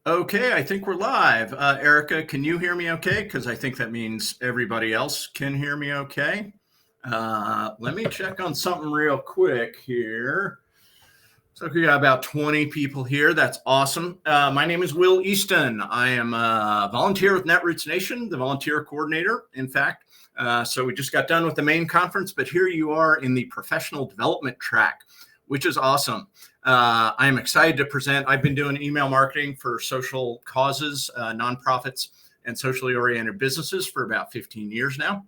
Okay, I think we're live. Erica, can you hear me okay? Because I think that means everybody else can hear me okay. Let me check on something real quick here. So we got about 20 people here. That's awesome. My name is Will Easton. I am a volunteer with Netroots Nation, the volunteer coordinator, in fact. So we just got done with the main conference, but here you are in the professional development track, which is awesome. I am excited to present. I've been doing email marketing for social causes, nonprofits, and socially oriented businesses for about 15 years now.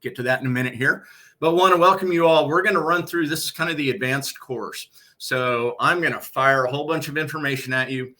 Get to that in a minute here, but want to welcome you all. We're going to run through, this is kind of the advanced course. So I'm going to fire a whole bunch of information at you.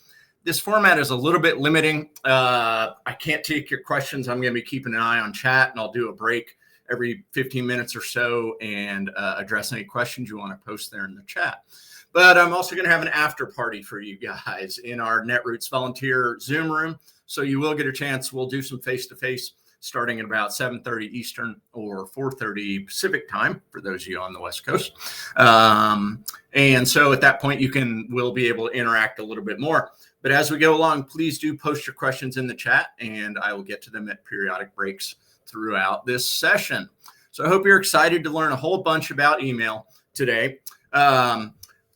This format is a little bit limiting. I can't take your questions. I'm going to be keeping an eye on chat, and I'll do a break every 15 minutes or so and address any questions you want to post there in the chat. But I'm also going to have an after party for you guys in our Netroots volunteer Zoom room. So you will get a chance. We'll do some face-to-face starting at about 7:30 Eastern or 4:30 Pacific time for those of you on the West Coast. And so at that point, we'll be able to interact a little bit more. But as we go along, please do post your questions in the chat, and I will get to them at periodic breaks throughout this session. So I hope you're excited to learn a whole bunch about email today.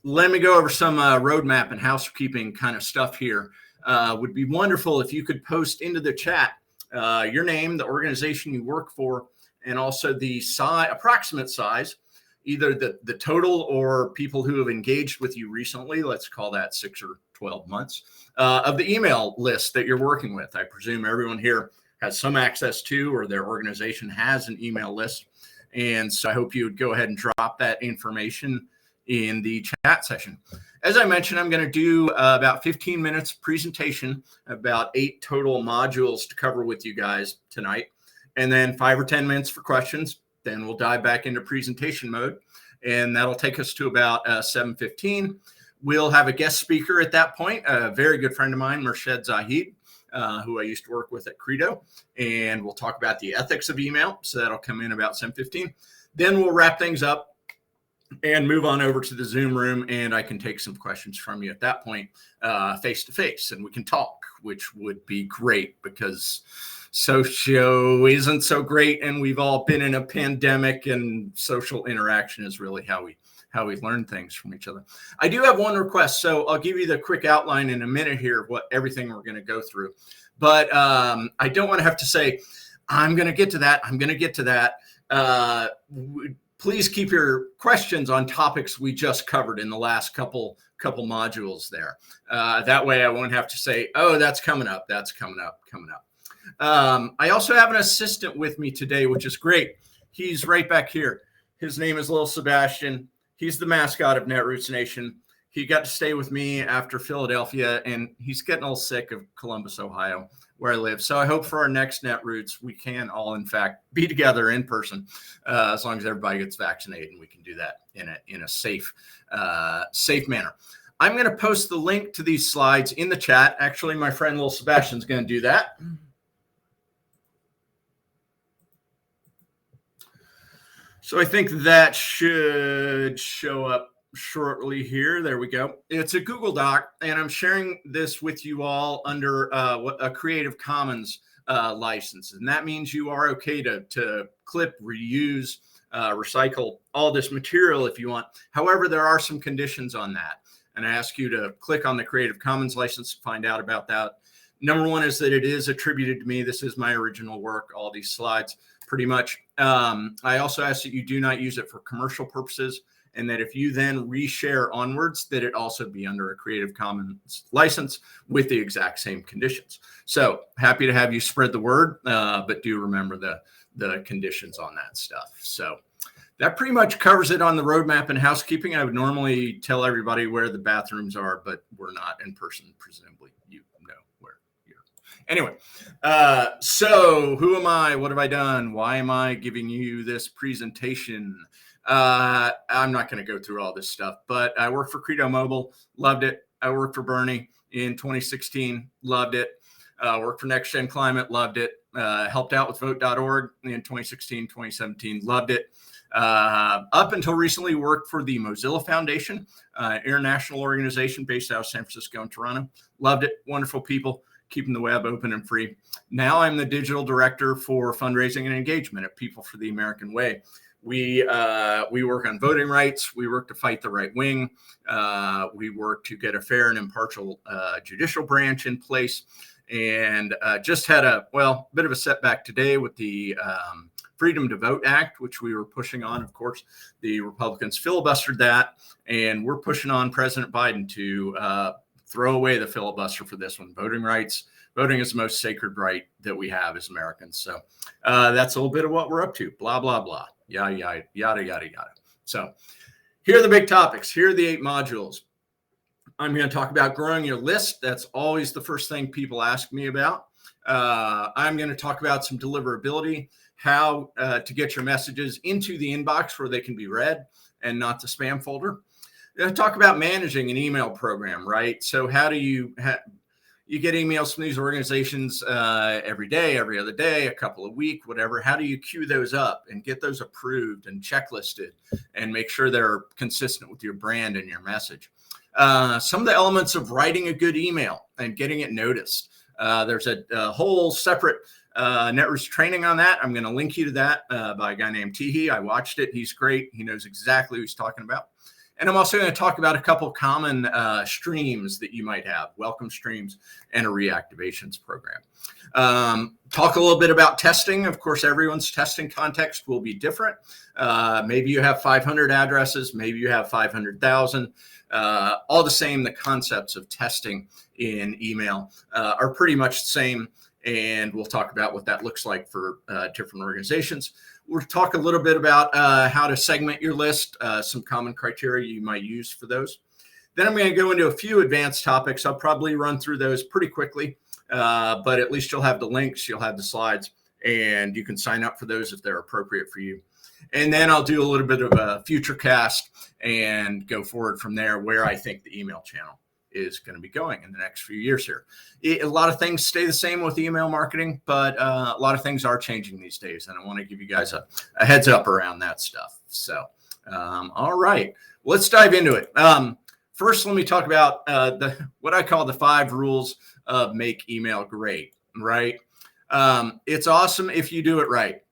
Let me go over some roadmap and housekeeping kind of stuff here. Would be wonderful if you could post into the chat your name, the organization you work for, and also the approximate size, either the total or people who have engaged with you recently, let's call that 6 or 12 months, of the email list that you're working with. I presume everyone here has some access to, or their organization has an email list. And so I hope you would go ahead and drop that information in the chat session. As I mentioned, I'm going to do about 15 minutes presentation, about 8 total modules to cover with you guys tonight, and then 5 or 10 minutes for questions. Then we'll dive back into presentation mode, and that'll take us to about 7:15. We'll have a guest speaker at that point, a very good friend of mine, Murshid Zahid, who I used to work with at Credo, and we'll talk about the ethics of email. So that'll come in about 7:15. Then we'll wrap things up and move on over to the Zoom room, and I can take some questions from you at that point, face to face, and we can talk, which would be great because socio isn't so great, and we've all been in a pandemic, and social interaction is really how we learn things from each other. I do have one request, so I'll give you the quick outline in a minute here of what everything we're going to go through. But I don't want to have to say, I'm going to get to that. I'm going to get to that. Please keep your questions on topics we just covered in the last couple modules there. That way I won't have to say, oh, that's coming up. That's coming up. I also have an assistant with me today, which is great. He's right back here. His name is Little Sebastian. He's the mascot of Netroots Nation. He got to stay with me after Philadelphia, and he's getting a little sick of Columbus, Ohio, where I live. So I hope for our next Netroots, we can all, in fact, be together in person, as long as everybody gets vaccinated, and we can do that in a safe manner. I'm going to post the link to these slides in the chat. Actually, my friend Little Sebastian's going to do that. So I think that should show up shortly here. There we go. It's a Google Doc, and I'm sharing this with you all under a Creative Commons license. And that means you are okay to clip, reuse, recycle all this material if you want. However, there are some conditions on that. And I ask you to click on the Creative Commons license to find out about that. Number one is that it is attributed to me. This is my original work, all these slides, pretty much. I also ask that you do not use it for commercial purposes, and that if you then reshare onwards, that it also be under a Creative Commons license with the exact same conditions. So happy to have you spread the word, but do remember the conditions on that stuff. So that pretty much covers it on the roadmap and housekeeping. I would normally tell everybody where the bathrooms are, but we're not in person, presumably. You know where you're. Anyway, so who am I? What have I done? Why am I giving you this presentation? I'm not going to go through all this stuff, but I worked for Credo Mobile, loved it. I worked for Bernie in 2016, loved it. Worked for Next Gen Climate, loved it. Helped out with vote.org in 2016, 2017, loved it. Up until recently, worked for the Mozilla Foundation, international organization based out of San Francisco and Toronto. Loved it. Wonderful people, keeping the web open and free. Now I'm the digital director for fundraising and engagement at People for the American Way. We work on voting rights. We work to fight the right wing. We work to get a fair and impartial judicial branch in place. And just had a bit of a setback today with the Freedom to Vote Act, which we were pushing on. Of course, the Republicans filibustered that, and we're pushing on President Biden to throw away the filibuster for this one. Voting rights. Voting is the most sacred right that we have as Americans. So that's a little bit of what we're up to. Blah, blah, blah. Yada, yada, yada, yada, yada. So here are the big topics. Here are the 8 modules. I'm going to talk about growing your list. That's always the first thing people ask me about. I'm going to talk about some deliverability, how to get your messages into the inbox where they can be read and not the spam folder. I'm going to talk about managing an email program, right? So how do you get emails from these organizations every day, every other day, a couple of weeks, whatever. How do you queue those up and get those approved and checklisted and make sure they're consistent with your brand and your message? Some of the elements of writing a good email and getting it noticed. There's a whole separate Netroots training on that. I'm going to link you to that by a guy named Teehee. I watched it. He's great. He knows exactly what he's talking about. And I'm also going to talk about a couple common streams that you might have, welcome streams and a reactivations program. Talk a little bit about testing. Of course, everyone's testing context will be different. Maybe you have 500 addresses, maybe you have 500,000. All the same, the concepts of testing in email are pretty much the same. And we'll talk about what that looks like for different organizations. We'll talk a little bit about how to segment your list, some common criteria you might use for those. Then I'm going to go into a few advanced topics. I'll probably run through those pretty quickly, but at least you'll have the links, you'll have the slides, and you can sign up for those if they're appropriate for you. And then I'll do a little bit of a future cast and go forward from there where I think the email channel is going to be going in the next few years here. A lot of things stay the same with email marketing, but a lot of things are changing these days. And I want to give you guys a heads up around that stuff. So, all right, let's dive into it. First, let me talk about what I call the 5 rules of make email great, right? It's awesome if you do it right.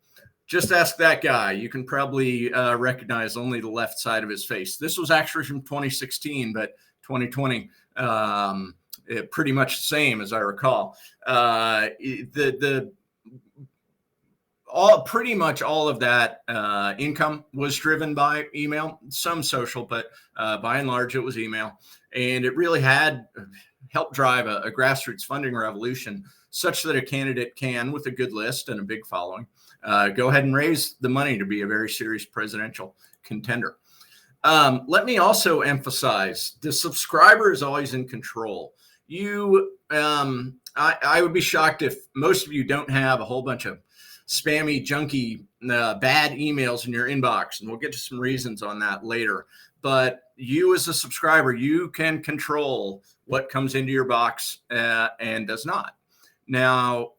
Just ask that guy. You can probably recognize only the left side of his face. This was actually from 2016, but 2020, pretty much the same as I recall. Pretty much all of that income was driven by email, some social, but by and large, it was email. And it really had helped drive a grassroots funding revolution such that a candidate can, with a good list and a big following, go ahead and raise the money to be a very serious presidential contender. Let me also emphasize the subscriber is always in control. I would be shocked if most of you don't have a whole bunch of spammy, junky, bad emails in your inbox. And we'll get to some reasons on that later. But you as a subscriber, you can control what comes into your box and does not. Now,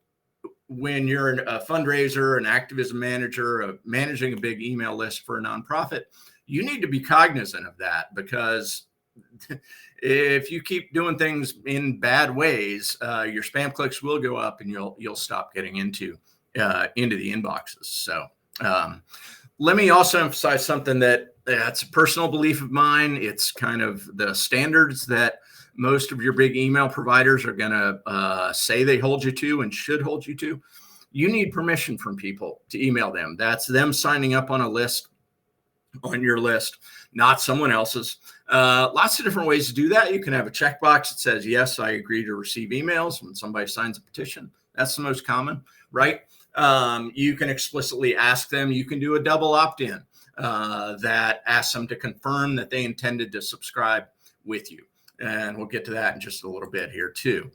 when you're a fundraiser, an activism manager, managing a big email list for a nonprofit, you need to be cognizant of that, because if you keep doing things in bad ways, your spam clicks will go up and you'll stop getting into the inboxes. So let me also emphasize something that's a personal belief of mine. It's kind of the standards that most of your big email providers are going to say they hold you to and should hold you to. You need permission from people to email them. That's them signing up on a list, on your list, not someone else's. Lots of different ways to do that. You can have a checkbox that says, yes, I agree to receive emails when somebody signs a petition. That's the most common, right? You can explicitly ask them. You can do a double opt-in that asks them to confirm that they intended to subscribe with you. And we'll get to that in just a little bit here too.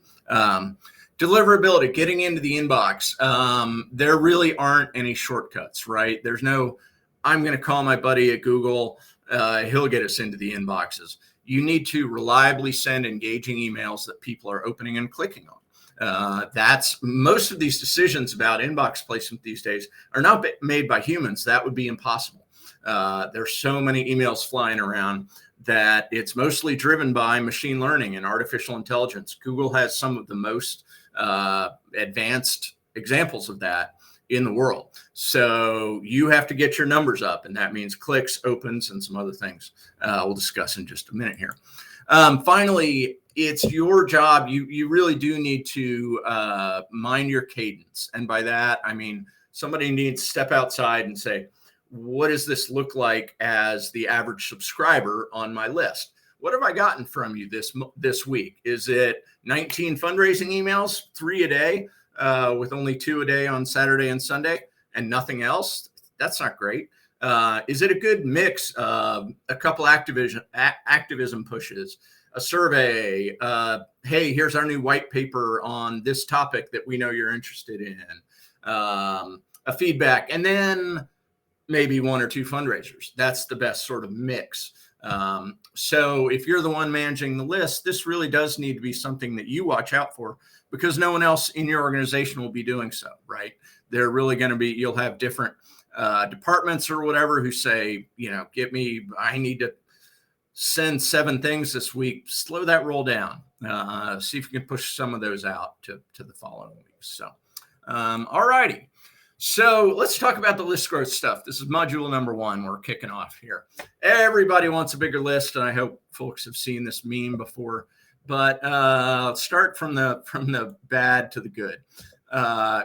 Deliverability, getting into the inbox. There really aren't any shortcuts, right? There's no, I'm going to call my buddy at Google. He'll get us into the inboxes. You need to reliably send engaging emails that people are opening and clicking on. That's most of these decisions about inbox placement these days are not made by humans. That would be impossible. There's so many emails flying around that it's mostly driven by machine learning and artificial intelligence. Google has some of the most advanced examples of that in the world. So you have to get your numbers up, and that means clicks, opens, and some other things we'll discuss in just a minute here. Finally, it's your job. You really do need to mind your cadence. And by that, I mean, somebody needs to step outside and say, what does this look like as the average subscriber on my list? What have I gotten from you this week? Is it 19 fundraising emails, 3 a day, with only 2 a day on Saturday and Sunday and nothing else? That's not great. Is it a good mix of a couple activism pushes, a survey? Hey, here's our new white paper on this topic that we know you're interested in, a feedback, and then maybe 1 or 2 fundraisers. That's the best sort of mix. So if you're the one managing the list, this really does need to be something that you watch out for, because no one else in your organization will be doing so, right? They're really going to be, you'll have different departments or whatever who say, I need to send 7 things this week. Slow that roll down. See if you can push some of those out to the following week. So, all righty. So let's talk about the list growth stuff. This is module number 1. We're kicking off here. Everybody wants a bigger list, and I hope folks have seen this meme before. But let's start from the bad to the good.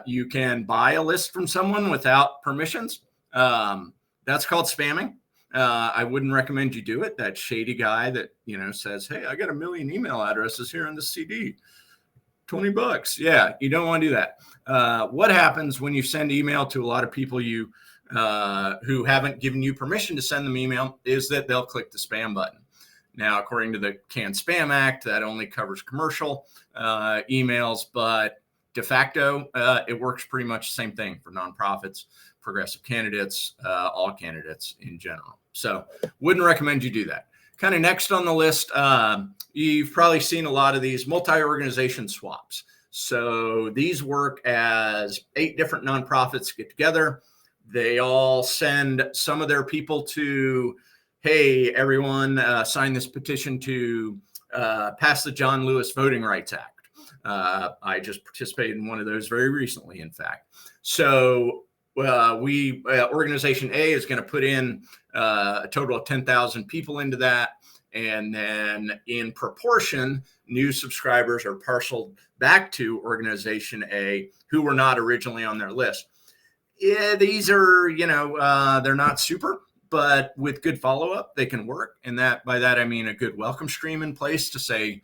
You can buy a list from someone without permissions. That's called spamming. I wouldn't recommend you do it. That shady guy that says, "Hey, I got 1 million email addresses here in the CD. $20. Yeah, you don't want to do that. What happens when you send email to a lot of people who haven't given you permission to send them email is that they'll click the spam button. Now, according to the Can-Spam Act, that only covers commercial emails, but de facto, it works pretty much the same thing for nonprofits, progressive candidates, all candidates in general. So wouldn't recommend you do that. Kind of next on the list, you've probably seen a lot of these multi-organization swaps. So these work as 8 different nonprofits get together. They all send some of their people to, hey, everyone, sign this petition to pass the John Lewis Voting Rights Act. I just participated in one of those very recently, in fact. So organization A is going to put in a total of 10,000 people into that. And then in proportion, new subscribers are parceled back to organization A who were not originally on their list. Yeah, these are, they're not super, but with good follow-up, they can work. And by that, I mean a good welcome stream in place to say,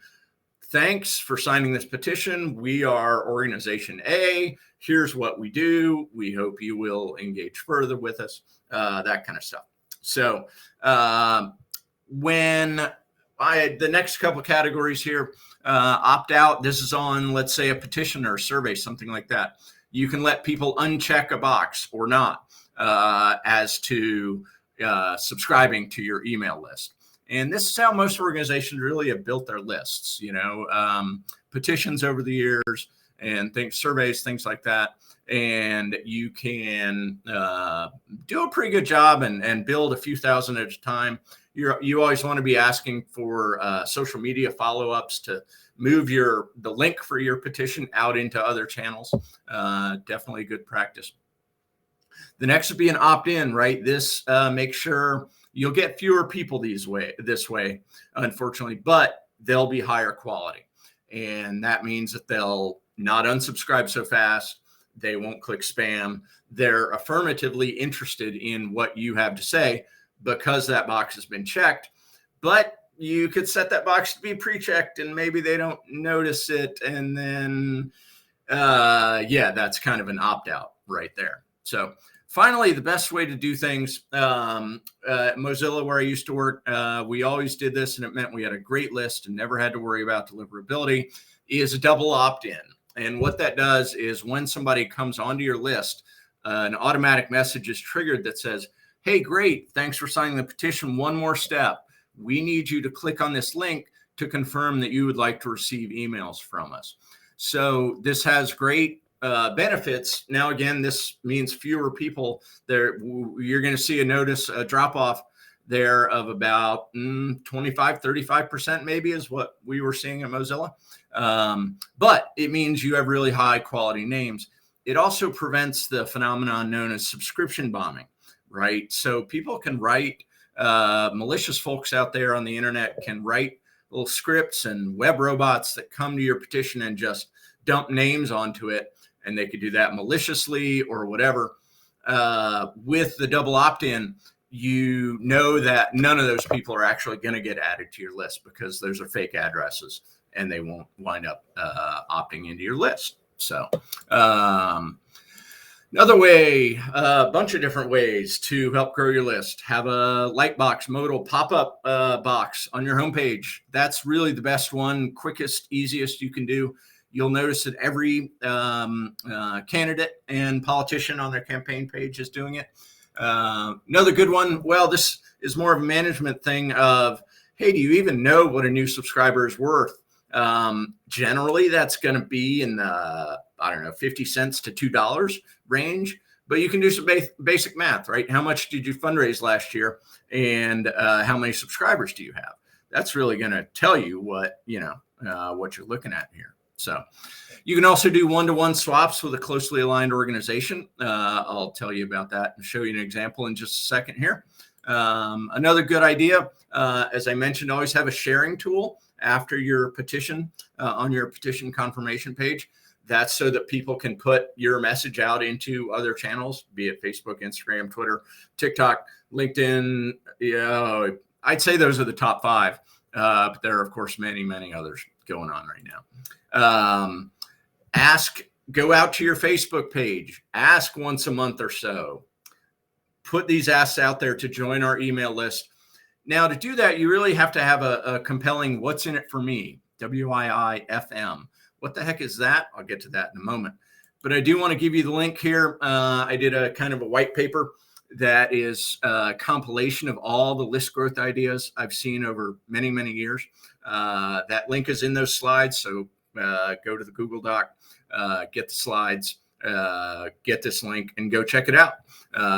thanks for signing this petition. We are organization A. Here's what we do. We hope you will engage further with us, that kind of stuff. So when the next couple categories here, opt out, this is on, let's say, a petition or a survey, something like that. You can let people uncheck a box or not as to subscribing to your email list. And this is how most organizations really have built their lists, petitions over the years and surveys, things like that. And you can do a pretty good job and build a few thousand at a time. You always want to be asking for social media follow-ups to move the link for your petition out into other channels. Definitely good practice. The next would be an opt-in, right? This makes sure you'll get fewer people this way, unfortunately, but they'll be higher quality. And that means that they'll not unsubscribe so fast. They won't click spam. They're affirmatively interested in what you have to say because that box has been checked. But you could set that box to be pre-checked and maybe they don't notice it. And then, that's kind of an opt-out right there. So finally, the best way to do things, Mozilla, where I used to work, we always did this, and it meant we had a great list and never had to worry about deliverability, is a double opt-in. And what that does is when somebody comes onto your list, an automatic message is triggered that says, hey, great, thanks for signing the petition. One more step. We need you to click on this link to confirm that you would like to receive emails from us. So this has great benefits. Now, again, this means fewer people there. You're going to see a drop off there of about 25, 35% maybe is what we were seeing at Mozilla. But it means you have really high quality names. It also prevents the phenomenon known as subscription bombing, right? So people can write, malicious folks out there on the internet can write little scripts and web robots that come to your petition and just dump names onto it. And they could do that maliciously or whatever. With the double opt-in, you know that none of those people are actually going to get added to your list because those are fake addresses and they won't wind up opting into your list. So another way, a bunch of different ways to help grow your list. Have a Lightbox modal pop-up box on your homepage. That's really the best one, quickest, easiest you can do. You'll notice that every candidate and politician on their campaign page is doing it. Another good one, well, this is more of a management thing of, hey, do you even know what a new subscriber is worth? Generally, that's going to be in the, 50 cents to $2 range. But you can do some basic math, right? How much did you fundraise last year? And how many subscribers do you have? That's really going to tell you what, what you're looking at here. So you can also do one-to-one swaps with a closely aligned organization. I'll tell you about that and show you an example in just a second here. Another good idea, as I mentioned, always have a sharing tool after your petition on your petition confirmation page. That's so that people can put your message out into other channels, be it Facebook, Instagram, Twitter, TikTok, LinkedIn. I'd say those are the top 5, but there are, of course, many, many others going on right now. Go out to your Facebook page, ask once a month or so, put these asks out there to join our email list. Now, to do that, you really have to have a compelling what's in it for me, WIIFM. What the heck is that? I'll get to that in a moment. But I do want to give you the link here. I did a kind of a white paper that is a compilation of all the list growth ideas I've seen over many, many years. That link is in those slides. So go to the Google Doc, get the slides, get this link, and go check it out.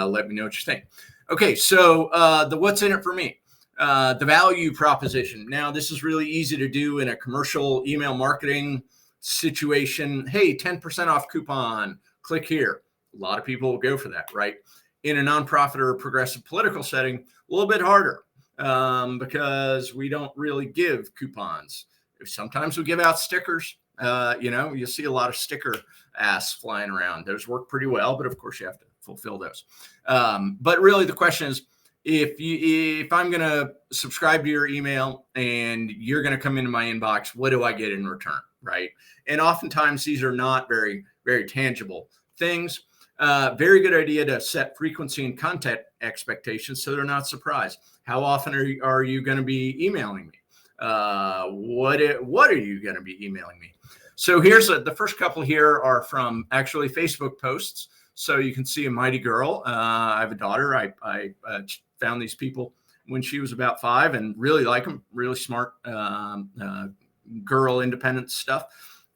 Let me know what you think. Okay, so the what's in it for me, the value proposition. Now, this is really easy to do in a commercial email marketing situation. Hey, 10% off coupon, click here. A lot of people will go for that, right? In a nonprofit or a progressive political setting, a little bit harder because we don't really give coupons. Sometimes we give out stickers. You'll see a lot of sticker asks flying around. Those work pretty well, but of course you have to fulfill those. But really the question is, if I'm going to subscribe to your email and you're going to come into my inbox, what do I get in return, right? And oftentimes these are not very, very tangible things. Very good idea to set frequency and content expectations so they're not surprised. How often are you going to be emailing me? What are you going to be emailing me? So here's the first couple here are from actually Facebook posts. So you can see a mighty girl. I have a daughter. I found these people when she was about 5 and really like them. Really smart girl independent stuff.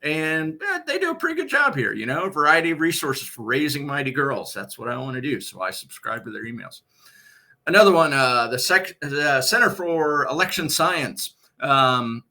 And they do a pretty good job here, a variety of resources for raising mighty girls. That's what I want to do. So I subscribe to their emails. Another one, the Center for Election Science, kind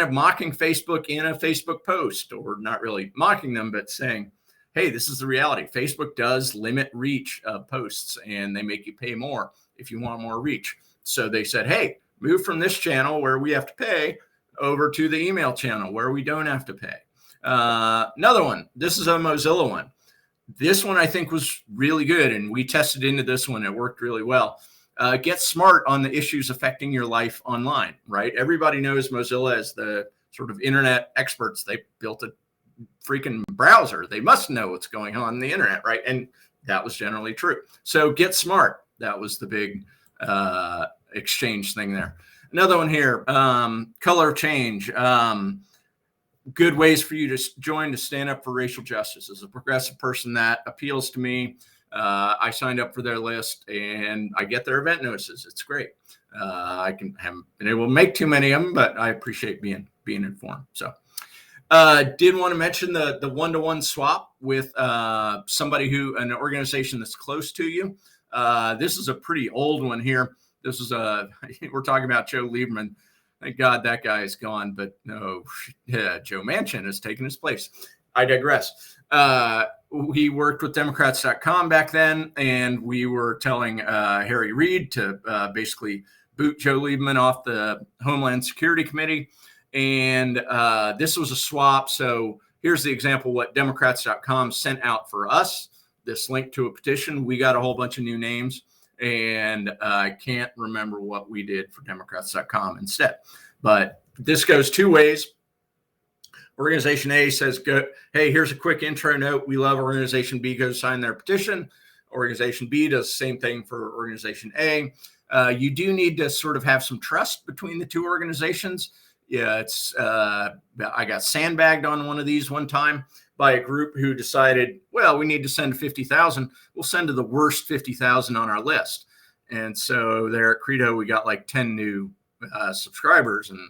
of mocking Facebook in a Facebook post, or not really mocking them, but saying, hey, this is the reality. Facebook does limit reach of posts and they make you pay more if you want more reach. So they said, hey, move from this channel where we have to pay over to the email channel where we don't have to pay. Another one, this is a Mozilla one. This one I think was really good, and we tested into this one. It worked really well. Get smart on the issues affecting your life online, right? Everybody knows Mozilla as the sort of internet experts. They built a freaking browser. They must know what's going on the internet, right? And that was generally true. So get smart. That was the big exchange thing there. Another one here, color change. Good ways for you to join to stand up for racial justice. As a progressive person, that appeals to me. I signed up for their list and I get their event notices. It's great. I haven't been able to make too many of them, but I appreciate being informed. So Did want to mention the one-to-one swap with somebody an organization that's close to you. This is a pretty old one here. This is we're talking about Joe Lieberman. Thank God that guy is gone, but no, Joe Manchin has taken his place. I digress. We worked with Democrats.com back then, and we were telling Harry Reid to basically boot Joe Lieberman off the Homeland Security Committee. And this was a swap. So here's the example what Democrats.com sent out for us. This link to a petition. We got a whole bunch of new names, and I can't remember what we did for Democrats.com instead. But this goes two ways. Organization A says, hey, here's a quick intro note. We love Organization B. Go sign their petition. Organization B does the same thing for Organization A. You do need to sort of have some trust between the two organizations. Yeah, it's I got sandbagged on one of these one time by a group who decided, well, we need to send 50,000. We'll send to the worst 50,000 on our list. And so there at Credo, we got like 10 new subscribers. And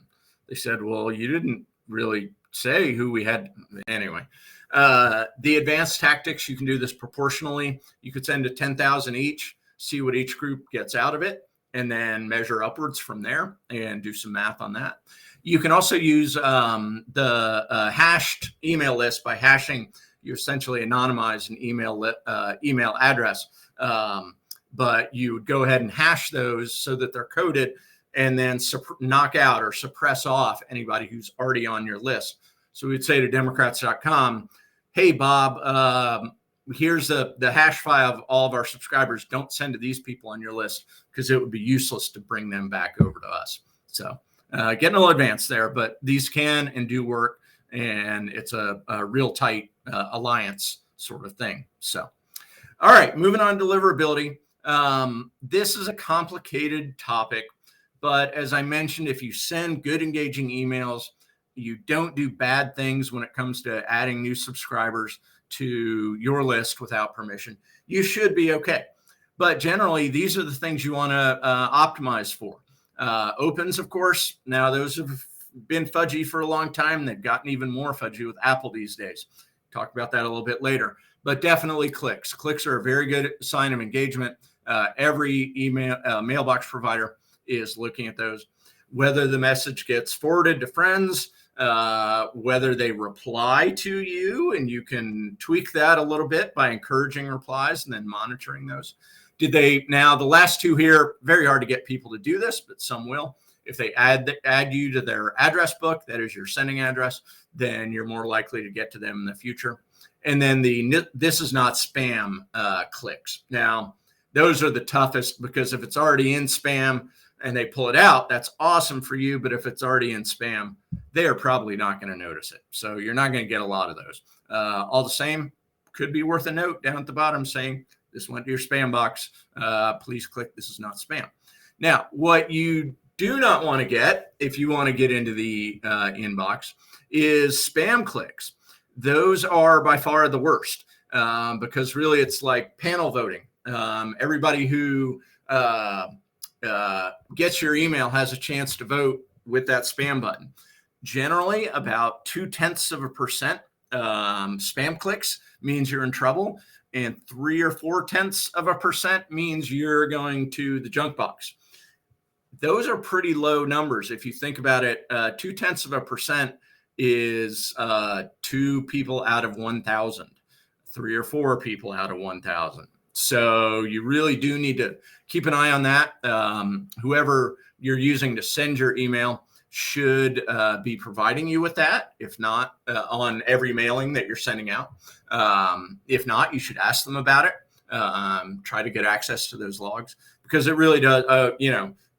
they said, well, you didn't really say who we had. Anyway, the advanced tactics, you can do this proportionally. You could send to 10,000 each, see what each group gets out of it, and then measure upwards from there and do some math on that. You can also use the hashed email list by hashing. You essentially anonymize an email address, but you would go ahead and hash those so that they're coded, and then knock out or suppress off anybody who's already on your list. So we'd say to Democrats.com, hey, Bob, here's the hash file of all of our subscribers. Don't send to these people on your list because it would be useless to bring them back over to us. So getting a little advanced there, but these can and do work, and it's a real tight alliance sort of thing. So, all right, moving on to deliverability. This is a complicated topic, but as I mentioned, if you send good engaging emails, you don't do bad things when it comes to adding new subscribers to your list without permission, you should be okay. But generally, these are the things you want to optimize for. Opens, of course, now those have been fudgy for a long time. They've gotten even more fudgy with Apple these days. Talk about that a little bit later. But definitely clicks. Clicks are a very good sign of engagement. Every mailbox provider is looking at those. Whether the message gets forwarded to friends, whether they reply to you, and you can tweak that a little bit by encouraging replies and then monitoring those. Now the last two here, very hard to get people to do this, but some will. If they add you to their address book, that is your sending address, then you're more likely to get to them in the future. And then this is not spam clicks. Now, those are the toughest, because if it's already in spam and they pull it out, that's awesome for you. But if it's already in spam, they are probably not going to notice it. So you're not going to get a lot of those. All the same, could be worth a note down at the bottom saying, this went to your spam box. Please click, this is not spam. Now, what you do not want to get, if you want to get into the inbox, is spam clicks. Those are by far the worst, because really it's like panel voting. Everybody who gets your email has a chance to vote with that spam button. Generally, about 0.2% spam clicks means you're in trouble, and 3 or 0.4% means you're going to the junk box. Those are pretty low numbers. If you think about it, 0.2% is 2 people out of 1,000, 3 or 4 people out of 1,000. So you really do need to keep an eye on that. Whoever you're using to send your email should be providing you with that. If not, on every mailing that you're sending out. If not, you should ask them about it. Try to get access to those logs, because it really does,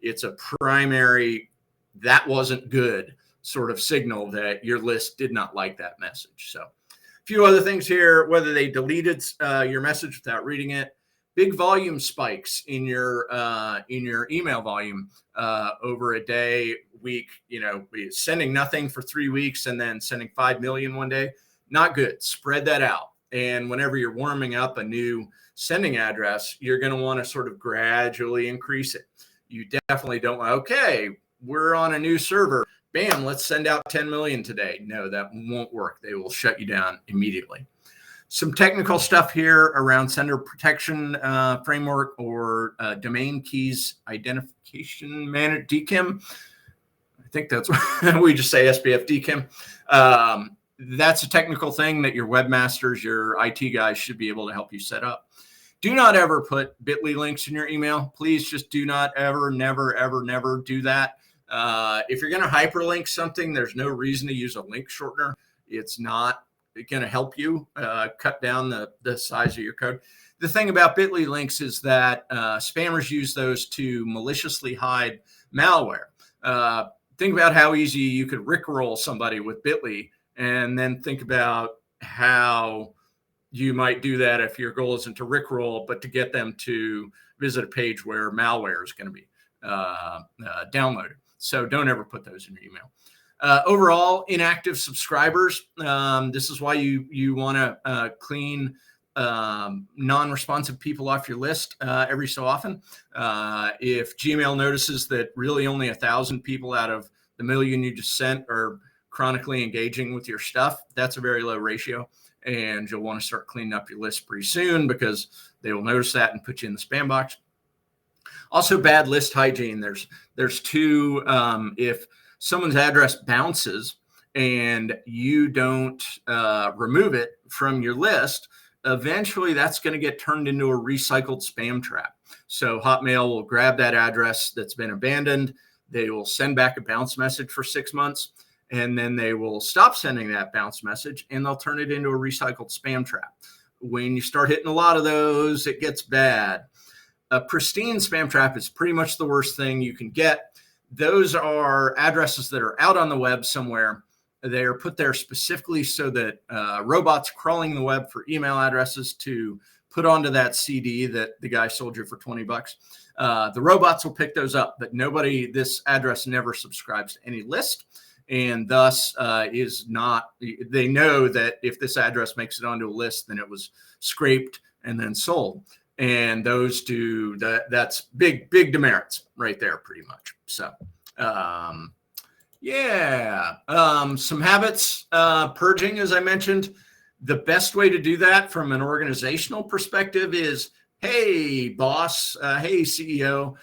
it's a primary, that wasn't good sort of signal that your list did not like that message. So a few other things here, whether they deleted your message without reading it, big volume spikes in your email volume over a day, week, sending nothing for 3 weeks and then sending 5 million one day, not good. Spread that out. And whenever you're warming up a new sending address, you're going to want to sort of gradually increase it. You definitely don't want, okay, we're on a new server. bam, let's send out 10 million today. No, that won't work. They will shut you down immediately. Some technical stuff here around sender protection framework or domain keys identification manager, DKIM. I think that's what we just say, SPF DKIM. That's a technical thing that your webmasters, your IT guys should be able to help you set up. Do not ever put bit.ly links in your email. Please just do not ever, never, ever, never do that. If you're going to hyperlink something, there's no reason to use a link shortener. It's not going to help you cut down the size of your code. The thing about bit.ly links is that spammers use those to maliciously hide malware. Think about how easy you could rickroll somebody with bit.ly, and then think about how you might do that if your goal isn't to rickroll, but to get them to visit a page where malware is going to be downloaded. So don't ever put those in your email. Overall, inactive subscribers. This is why you want to clean non-responsive people off your list every so often. If Gmail notices that really only 1,000 people out of the million you just sent are chronically engaging with your stuff, that's a very low ratio, and you'll want to start cleaning up your list pretty soon because they will notice that and put you in the spam box. Also, bad list hygiene. There's two. If someone's address bounces and you don't remove it from your list, eventually that's going to get turned into a recycled spam trap. So Hotmail will grab that address that's been abandoned. They will send back a bounce message for 6 months, and then they will stop sending that bounce message and they'll turn it into a recycled spam trap. When you start hitting a lot of those, it gets bad. A pristine spam trap is pretty much the worst thing you can get. Those are addresses that are out on the web somewhere. They are put there specifically so that robots crawling the web for email addresses to put onto that CD that the guy sold you for $20. The robots will pick those up, but this address never subscribes to any list, and thus is not, they know that if this address makes it onto a list, then it was scraped and then sold. And those do that's big demerits right there, pretty much. So, some habits, purging, as I mentioned. The best way to do that from an organizational perspective is, hey, boss, hey, CEO,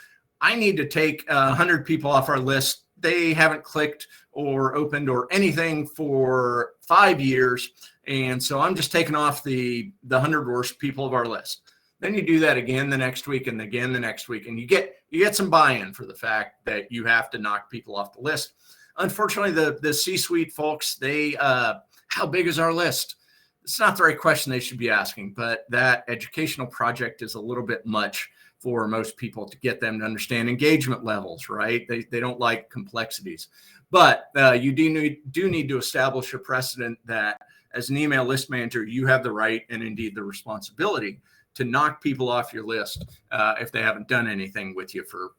I need to take 100 people off our list. They haven't clicked or opened or anything for 5 years. And so I'm just taking off the 100 worst people of our list. Then you do that again the next week and again the next week, and you get some buy-in for the fact that you have to knock people off the list. Unfortunately, the C-suite folks, how big is our list? It's not the right question they should be asking, but that educational project is a little bit much for most people to get them to understand engagement levels, right? They don't like complexities. But you do need to establish a precedent that as an email list manager, you have the right and indeed the responsibility to knock people off your list if they haven't done anything with you for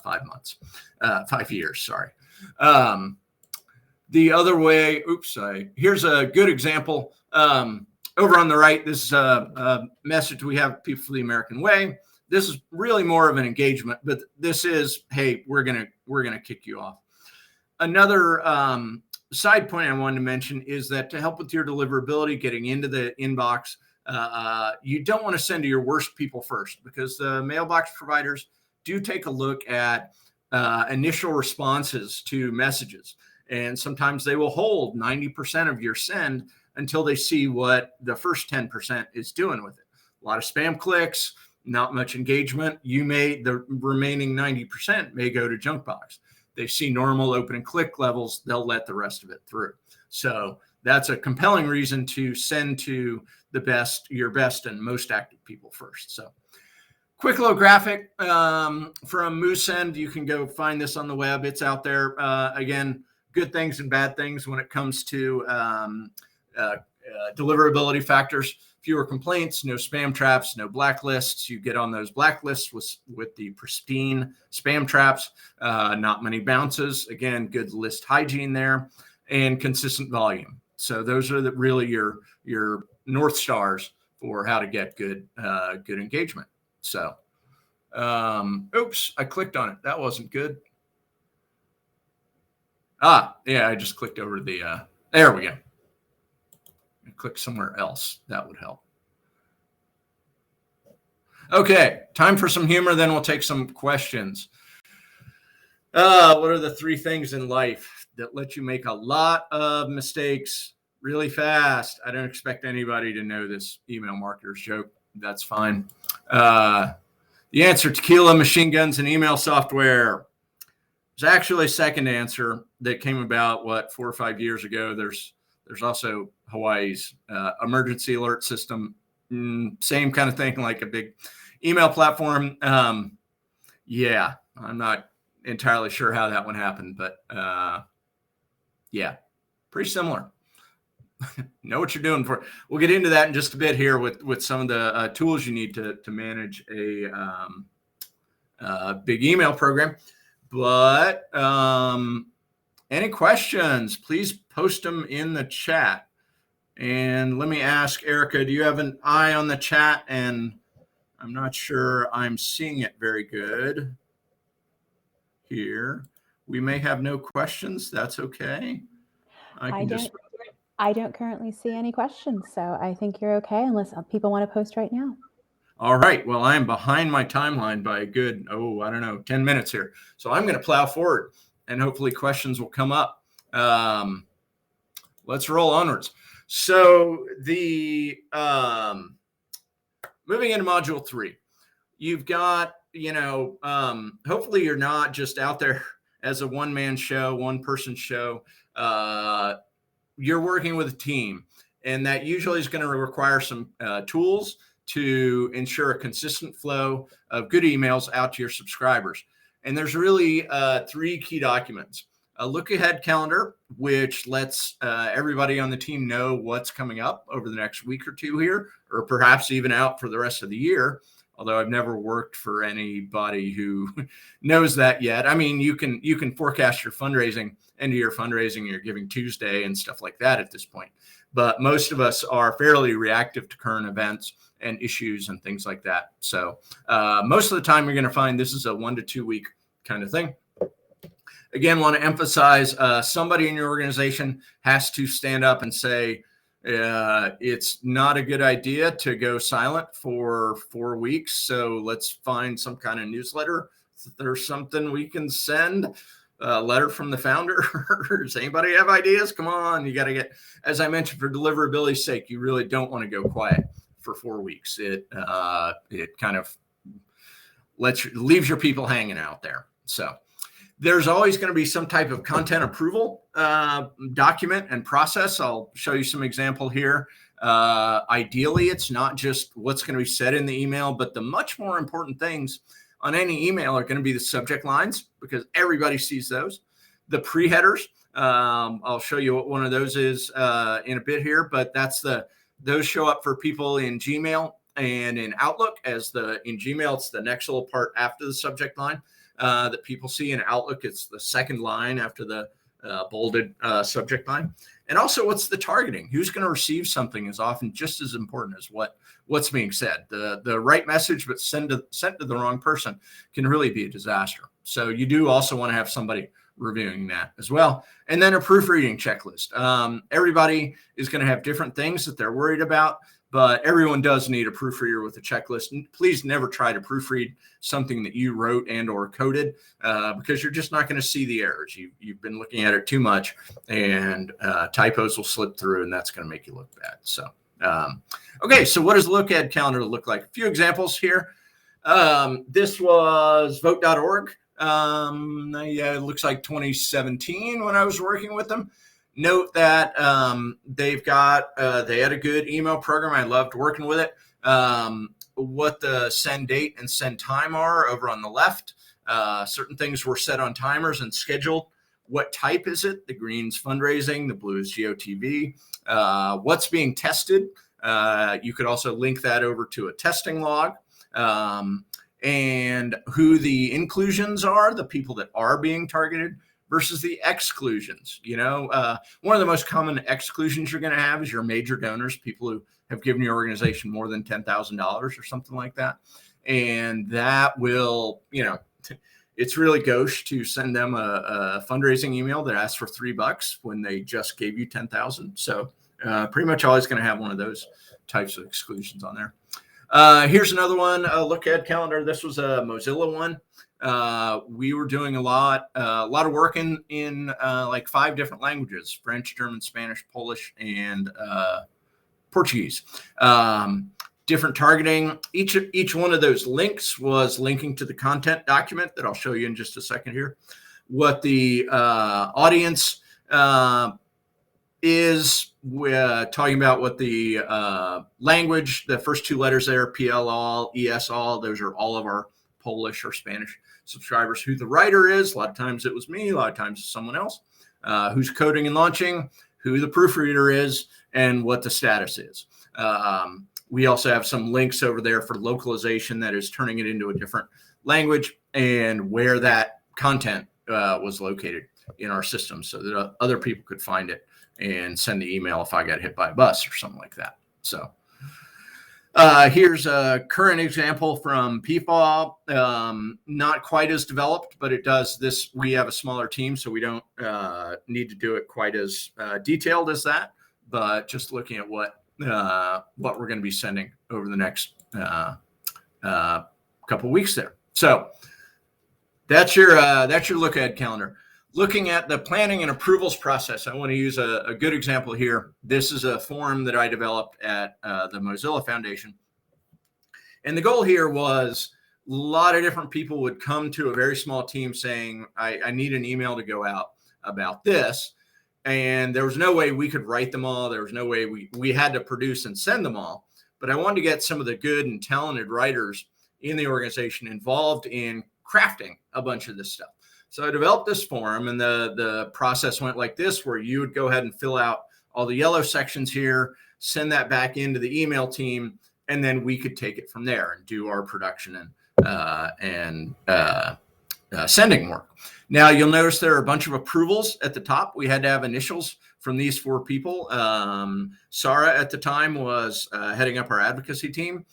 5 years, sorry. The other way, here's a good example. Over on the right, this is a message we have, people for the American way. This is really more of an engagement, but this is, hey, we're gonna kick you off. Another side point I wanted to mention is that to help with your deliverability, getting into the inbox, you don't want to send to your worst people first, because the mailbox providers do take a look at initial responses to messages. And sometimes they will hold 90% of your send until they see what the first 10% is doing with it. A lot of spam clicks, not much engagement. The remaining 90% may go to junk box. They see normal open and click levels, they'll let the rest of it through. So that's a compelling reason to send to your best and most active people first. So quick little graphic from Moosend. You can go find this on the web. It's out there. Again, good things and bad things when it comes to deliverability factors. Fewer complaints, no spam traps, no blacklists. You get on those blacklists with the pristine spam traps, not many bounces. Again, good list hygiene there, and consistent volume. So those are really your North Stars for how to get good engagement. So, I clicked on it. That wasn't good. Yeah, I just clicked over the, there we go. Click somewhere else. That would help. Okay, time for some humor, then we'll take some questions. What are the 3 things in life that let you make a lot of mistakes really fast? I don't expect anybody to know this email marketer's joke. That's fine. The answer, tequila, machine guns, and email software. There's actually a second answer that came about, 4 or 5 years ago. There's also Hawaii's emergency alert system. Same kind of thing, like a big email platform. Yeah, I'm not entirely sure how that one happened, but yeah, pretty similar. Know what you're doing for. We'll get into that in just a bit here with some of the tools you need to manage a big email program. But any questions, please post them in the chat. And let me ask Erica, do you have an eye on the chat? And I'm not sure I'm seeing it very good here. We may have no questions. That's okay. I don't currently see any questions, so I think you're okay unless people want to post right now. All right. Well, I'm behind my timeline by a good, 10 minutes here. So I'm going to plow forward and hopefully questions will come up. Let's roll onwards. So the moving into module 3, you've got, hopefully you're not just out there as a one-man show, one-person show. You're working with a team, and that usually is going to require some tools to ensure a consistent flow of good emails out to your subscribers. And there's really 3 key documents. A look-ahead calendar, which lets everybody on the team know what's coming up over the next week or 2 here, or perhaps even out for the rest of the year. Although I've never worked for anybody who knows that yet. I mean, you can forecast your fundraising, end of year fundraising, your Giving Tuesday and stuff like that at this point. But most of us are fairly reactive to current events and issues and things like that. So most of the time you're going to find this is a 1 to 2 week kind of thing. Again, want to emphasize somebody in your organization has to stand up and say, it's not a good idea to go silent for 4 weeks. So let's find some kind of newsletter. There's something we can send. A letter from the founder. Does anybody have ideas? Come on. You got to get, as I mentioned, for deliverability's sake, you really don't want to go quiet for 4 weeks. It kind of leaves your people hanging out there. So there's always going to be some type of content approval document and process. I'll show you some example here. Ideally, it's not just what's going to be said in the email, but the much more important things on any email are going to be the subject lines, because everybody sees those. The pre-headers, I'll show you what one of those is in a bit here, but those show up for people in Gmail and in Outlook. In Gmail, it's the next little part after the subject line that people see. In Outlook, it's the second line after the bolded subject line. And also, what's the targeting? Who's going to receive something is often just as important as what's being said. The right message, but sent to the wrong person can really be a disaster. So you do also want to have somebody reviewing that as well. And then a proofreading checklist. Everybody is going to have different things that they're worried about, but everyone does need a proofreader with a checklist. And please never try to proofread something that you wrote and or coded because you're just not going to see the errors. You've been looking at it too much, and typos will slip through, and that's going to make you look bad. So, okay, so what does the look-ahead calendar look like? A few examples here. This was vote.org. Yeah, it looks like 2017 when I was working with them. Note that they had a good email program. I loved working with it. What the send date and send time are over on the left. Certain things were set on timers and scheduled. What type is it? The green's fundraising, the blue is GOTV. What's being tested? You could also link that over to a testing log. And who the inclusions are, the people that are being targeted versus the exclusions. One of the most common exclusions you're going to have is your major donors, people who have given your organization more than $10,000 or something like that. And that will, it's really gauche to send them a fundraising email that asks for $3 when they just gave you 10,000. So pretty much always going to have one of those types of exclusions on there. Here's another one, look ahead calendar. This was a Mozilla one. We were doing a lot of work in like 5 different languages: French, German, Spanish, Polish, and Portuguese. Different targeting. Each one of those links was linking to the content document that I'll show you in just a second here. What the audience is, we're talking about what the language, the first 2 letters there, PL all, ES all, those are all of our Polish or Spanish subscribers. Who the writer is, a lot of times it was me, a lot of times it's someone else. Who's coding and launching, who the proofreader is, and what the status is. We also have some links over there for localization, that is turning it into a different language, and where that content was located in our system so that other people could find it and send the email if I got hit by a bus or something like that. So here's a current example from PFAW. Not quite as developed, but it does this. We have a smaller team, so we don't need to do it quite as detailed as that, but just looking at what we're going to be sending over the next couple weeks there. So that's your look ahead calendar. Looking at the planning and approvals process, I want to use a good example here. This is a form that I developed at the Mozilla Foundation. And the goal here was a lot of different people would come to a very small team saying, I need an email to go out about this. And there was no way we could write them all. There was no way we had to produce and send them all. But I wanted to get some of the good and talented writers in the organization involved in crafting a bunch of this stuff. So I developed this form, and the process went like this, where you would go ahead and fill out all the yellow sections here, send that back into the email team, and then we could take it from there and do our production and sending work. Now, you'll notice there are a bunch of approvals at the top. We had to have initials from these 4 people. Sarah at the time was heading up our advocacy team.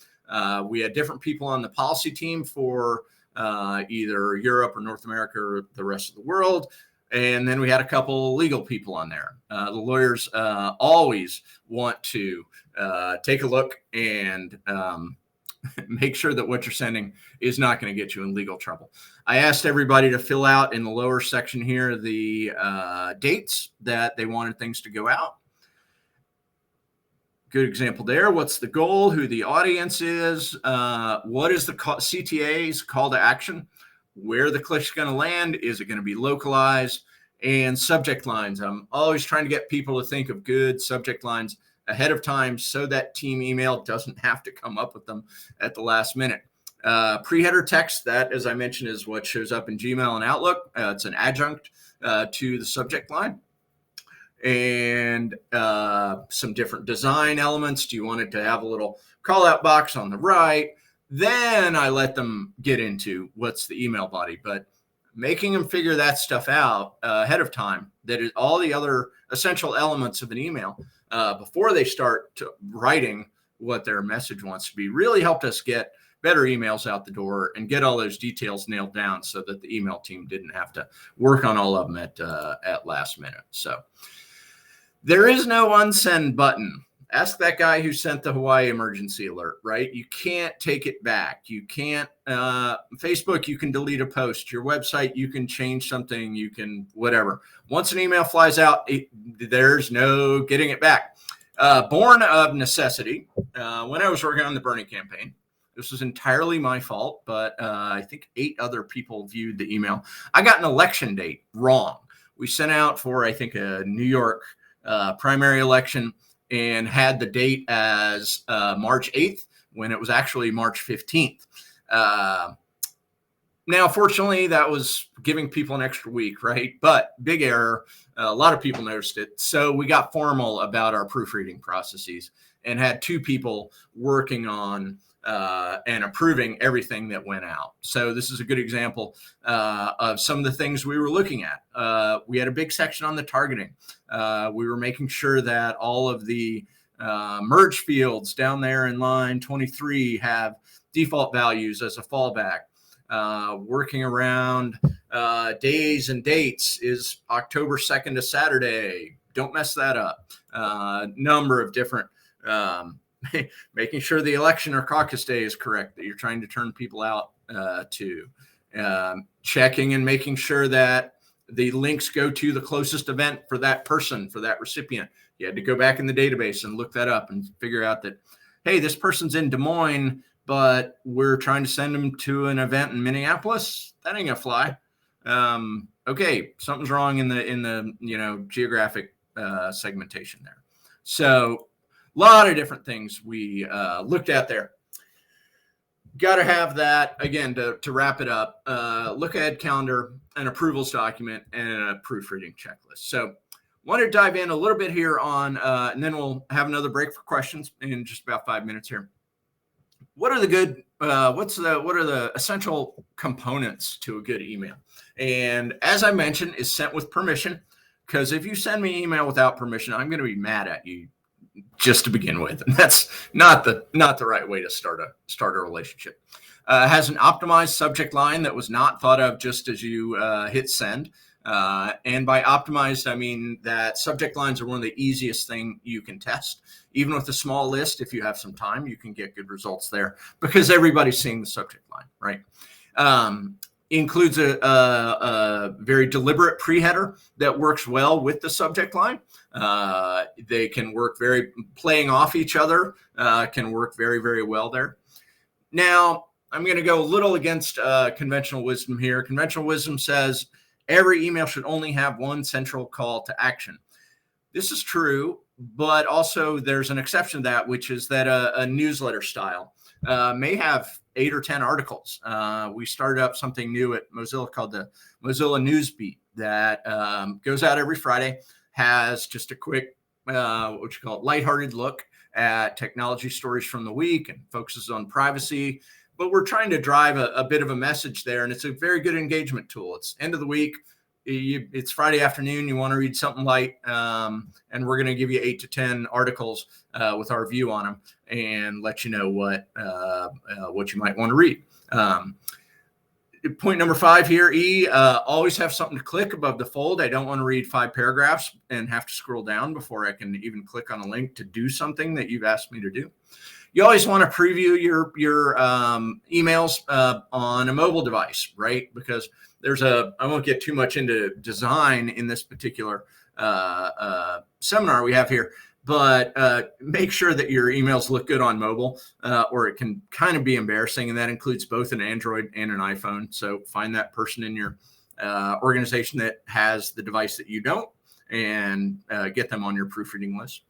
We had different people on the policy team for either Europe or North America or the rest of the world. And then we had a couple legal people on there. The lawyers always want to take a look and make sure that what you're sending is not going to get you in legal trouble. I asked everybody to fill out in the lower section here the dates that they wanted things to go out. Good example there. What's the goal? Who the audience is? What is the CTA's call to action? Where the click's going to land? Is it going to be localized? And subject lines. I'm always trying to get people to think of good subject lines ahead of time so that team email doesn't have to come up with them at the last minute. Pre-header text, that, as I mentioned, is what shows up in Gmail and Outlook. It's an adjunct to the subject line. And some different design elements. Do you want it to have a little call out box on the right? Then I let them get into what's the email body, but making them figure that stuff out ahead of time, that is all the other essential elements of an email before they start writing what their message wants to be, really helped us get better emails out the door and get all those details nailed down so that the email team didn't have to work on all of them at last minute. So there is no unsend button. Ask that guy who sent the Hawaii emergency alert, right? You can't take it back. You can't, Facebook, you can delete a post. Your website, you can change something. You can whatever. Once an email flies out, there's no getting it back. Born of necessity, when I was working on the Bernie campaign, this was entirely my fault, but I think 8 other people viewed the email. I got an election date wrong. We sent out for, I think, a New York primary election and had the date as March 8th when it was actually March 15th. Now, fortunately, that was giving people an extra week, right? But big error. A lot of people noticed it. So we got formal about our proofreading processes and had 2 people working on and approving everything that went out. So this is a good example of some of the things we were looking at. We had a big section on the targeting. We were making sure that all of the merge fields down there in line 23 have default values as a fallback. Working around days and dates is October 2nd to Saturday. Don't mess that up. Number of different, making sure the election or caucus day is correct that you're trying to turn people out to. Checking and making sure that the links go to the closest event for that person, for that recipient. You had to go back in the database and look that up and figure out that, hey, this person's in Des Moines, but we're trying to send them to an event in Minneapolis. That ain't gonna fly. Okay, something's wrong in the geographic segmentation there. So a lot of different things we looked at there. Got to have that, again, to wrap it up, look ahead calendar, an approvals document, and a proofreading checklist. So want to dive in a little bit here on, and then we'll have another break for questions in just about 5 minutes here. What are the good, what are the essential components to a good email? And as I mentioned, is sent with permission, because if you send me email without permission, I'm going to be mad at you just to begin with, and that's not the right way to start a relationship. Has an optimized subject line that was not thought of just as you hit send. And by optimized, I mean that subject lines are one of the easiest thing you can test. Even with a small list, if you have some time, you can get good results there because everybody's seeing the subject line, right? Includes a very deliberate pre-header that works well with the subject line. They can work playing off each other, can work very, very well there. Now, I'm going to go a little against conventional wisdom here. Conventional wisdom says every email should only have one central call to action. This is true, but also there's an exception to that, which is that a newsletter style may have 8 or 10 articles. We started up something new at Mozilla called the Mozilla News Beat that goes out every Friday, has just a quick, lighthearted look at technology stories from the week and focuses on privacy. But we're trying to drive a bit of a message there, and it's a very good engagement tool. It's end of the week. It's Friday afternoon. You want to read something light, and we're going to give you 8 to 10 articles with our view on them and let you know what you might want to read. Point number 5 here, always have something to click above the fold. I don't want to read 5 paragraphs and have to scroll down before I can even click on a link to do something that you've asked me to do. You always want to preview your emails on a mobile device, right? Because I won't get too much into design in this particular seminar we have here, but make sure that your emails look good on mobile, or it can kind of be embarrassing, and that includes both an Android and an iPhone. So find that person in your organization that has the device that you don't, and get them on your proofreading list.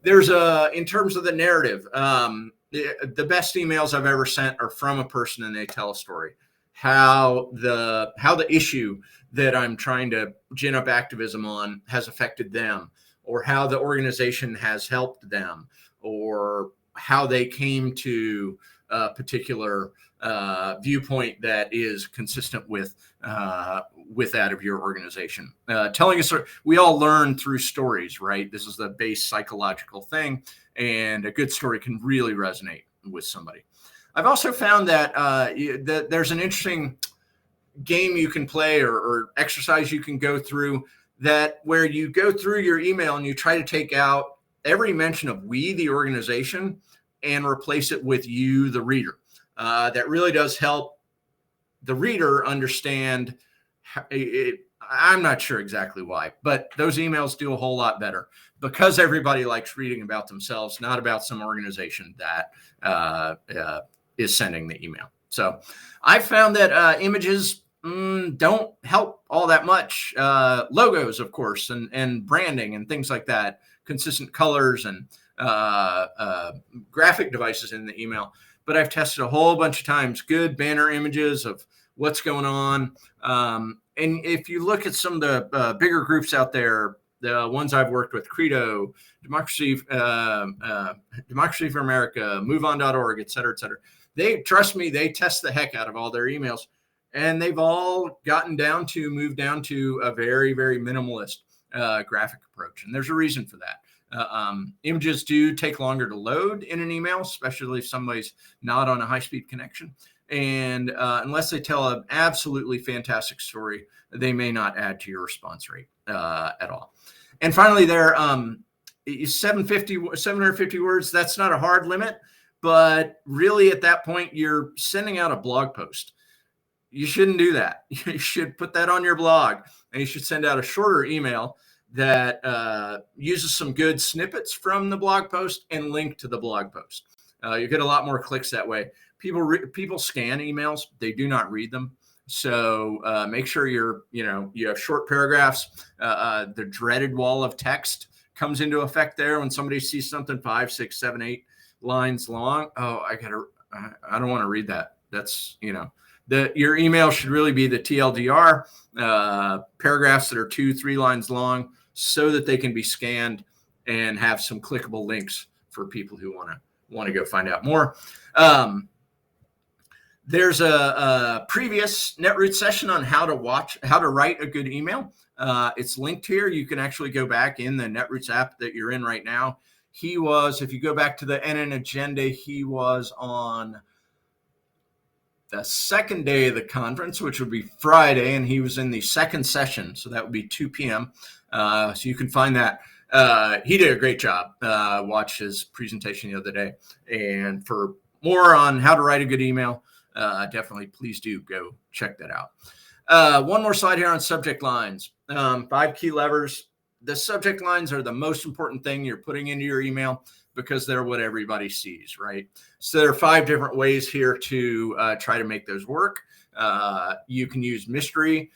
There's in terms of the narrative, the best emails I've ever sent are from a person and they tell a story. How the issue that I'm trying to gin up activism on has affected them, or how the organization has helped them, or how they came to a particular viewpoint that is consistent with that of your organization. Telling a story, we all learn through stories, right? This is the base psychological thing, and a good story can really resonate with somebody. I've also found that that there's an interesting game you can play or exercise you can go through, that where you go through your email and you try to take out every mention of we, the organization, and replace it with you, the reader. That really does help the reader understand it. I'm not sure exactly why, but those emails do a whole lot better because everybody likes reading about themselves, not about some organization that is sending the email. So I found that images don't help all that much. Logos, of course, and branding and things like that, consistent colors and graphic devices in the email. But I've tested a whole bunch of times good banner images of what's going on. And if you look at some of the bigger groups out there, the ones I've worked with, Credo, Democracy for America, MoveOn.org, et cetera, they, trust me, they test the heck out of all their emails. And they've all moved down to a very, very minimalist graphic approach. And there's a reason for that. Images do take longer to load in an email, especially if somebody's not on a high-speed connection. And unless they tell an absolutely fantastic story, they may not add to your response rate at all. And finally, there, 750 words, that's not a hard limit, but really at that point, you're sending out a blog post. You shouldn't do that. You should put that on your blog, and you should send out a shorter email that uses some good snippets from the blog post and link to the blog post. You get a lot more clicks that way. People scan emails; they do not read them. So make sure you have short paragraphs. The dreaded wall of text comes into effect there when somebody sees something 5, 6, 7, 8 lines long. Oh, I don't want to read that. That's your email should really be the TLDR paragraphs that are 2, 3 lines long, so that they can be scanned and have some clickable links for people who want to go find out more. There's a previous Netroots session on how to write a good email. It's linked here. You can actually go back in the Netroots app that you're in right now. If you go back to the NN agenda, he was on the second day of the conference, which would be Friday, and he was in the second session. So that would be 2 p.m. So you can find that. He did a great job. Watched his presentation the other day. And for more on how to write a good email, definitely please do go check that out. One more slide here on subject lines. 5 key levers. The subject lines are the most important thing you're putting into your email, because they're what everybody sees, right? So there are 5 different ways here to try to make those work. You can use mystery.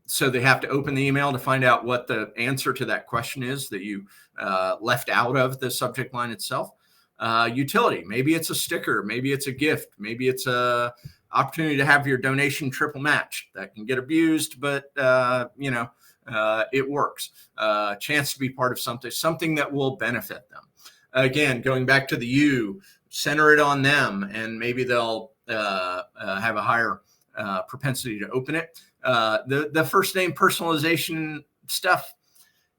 So they have to open the email to find out what the answer to that question is that you left out of the subject line itself. Utility, maybe it's a sticker, maybe it's a gift, maybe it's a opportunity to have your donation triple match. That can get abused, but it works. Chance to be part of something that will benefit them. Again, going back to the you, center it on them, and maybe they'll have a higher propensity to open it. The first name personalization stuff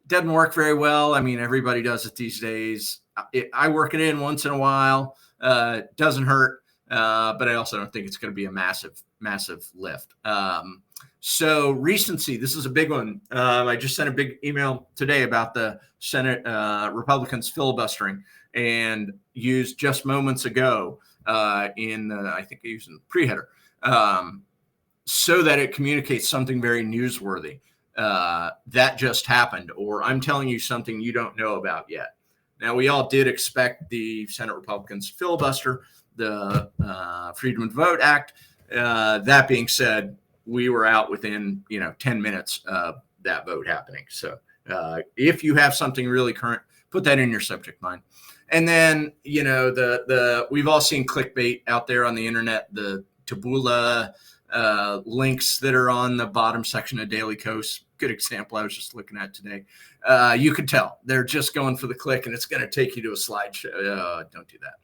doesn't work very well. I mean, everybody does it these days. I work it in once in a while. Doesn't hurt, but I also don't think it's going to be a massive lift. So recency, this is a big one. I just sent a big email today about the Senate Republicans filibustering, and used just moments ago I think I used in the pre-header, so that it communicates something very newsworthy that just happened, or I'm telling you something you don't know about yet. Now, we all did expect the Senate Republicans filibuster the Freedom of Vote Act. That being said, we were out within 10 minutes of that vote happening. So if you have something really current, put that in your subject line. And then we've all seen clickbait out there on the internet, the tabula links that are on the bottom section of Daily Kos. Good example I was just looking at today. You could tell they're just going for the click, and it's going to take you to a slideshow. Don't do that.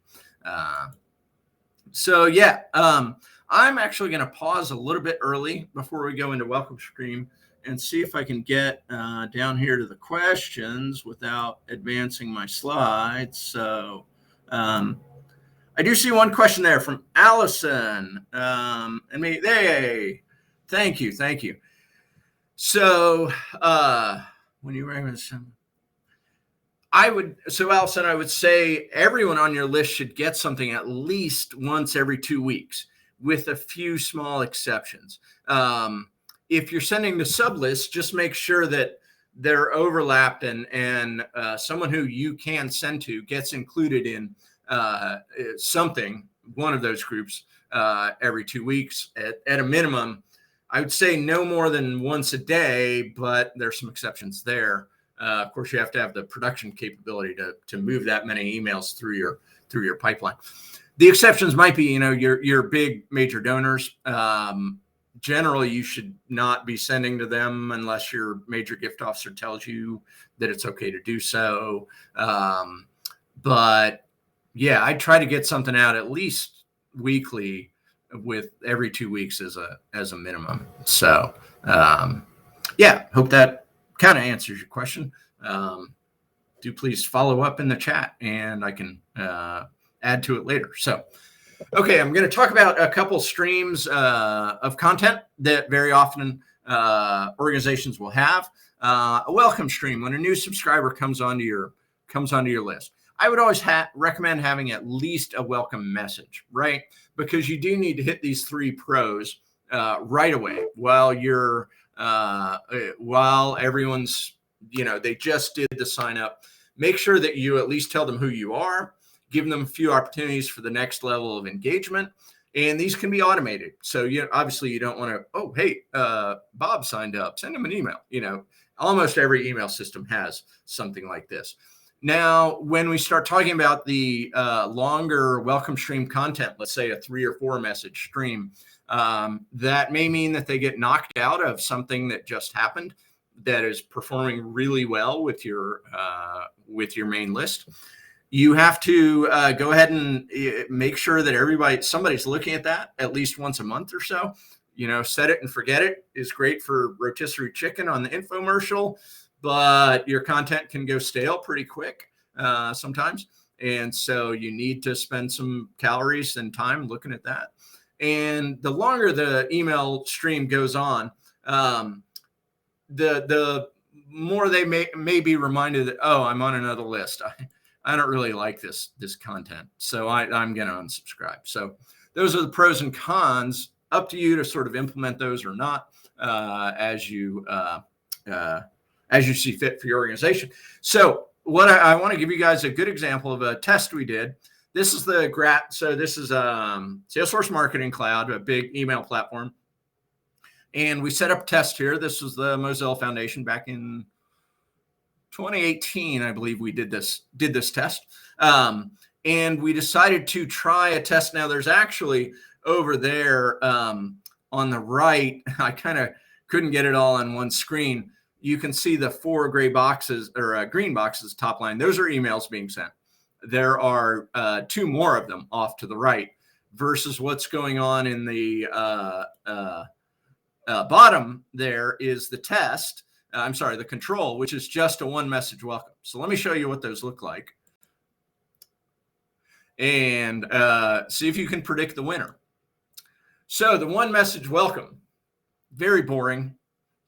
I'm actually going to pause a little bit early before we go into welcome stream and see if I can get down here to the questions without advancing my slides. So I do see one question there from Allison. Thank you. So when you recommend some, Allison, I would say everyone on your list should get something at least once every 2 weeks, with a few small exceptions. If you're sending the sub list, just make sure that they're overlapped, and someone who you can send to gets included in one of those groups every 2 weeks at a minimum. I would say no more than once a day, but there's some exceptions there. Of course, you have to have the production capability to move that many emails through your pipeline. The exceptions might be, your big major donors. Generally, you should not be sending to them unless your major gift officer tells you that it's okay to do so. But yeah, I try to get something out at least weekly, with every 2 weeks as a minimum. So hope that kind of answers your question. Do please follow up in the chat, and I can add to it later. So Okay, I'm going to talk about a couple streams of content that very often organizations will have. A welcome stream when a new subscriber comes onto your list. I would always recommend having at least a welcome message, right? Because you do need to hit these 3 pros right away while everyone's, they just did the sign up. Make sure that you at least tell them who you are, give them a few opportunities for the next level of engagement. And these can be automated. So obviously you don't want to, oh, hey, Bob signed up, send him an email. Almost every email system has something like this. Now, when we start talking about the longer welcome stream content, let's say a 3 or 4 message stream, that may mean that they get knocked out of something that just happened that is performing really well with your main list. You have to go ahead and make sure that somebody's looking at that at least once a month or so. Set it and forget it is great for rotisserie chicken on the infomercial, but your content can go stale pretty quick sometimes. And so you need to spend some calories and time looking at that. And the longer the email stream goes on, the more they may be reminded that, oh, I'm on another list. I don't really like this content, so I'm going to unsubscribe. So those are the pros and cons. Up to you to sort of implement those or not as you see fit for your organization. So what I want to give you guys a good example of a test we did. This is the So this is Salesforce Marketing Cloud, a big email platform. And we set up a test here. This was the Mozilla Foundation back in 2018, I believe we did this test. And we decided to try a test. Now there's actually over there on the right, I kind of couldn't get it all on one screen. You can see the 4 gray boxes or green boxes top line. Those are emails being sent. There are 2 more of them off to the right versus what's going on in the bottom there is the test. The control, which is just a 1 message welcome. So let me show you what those look like and see if you can predict the winner. So the 1 message welcome, very boring.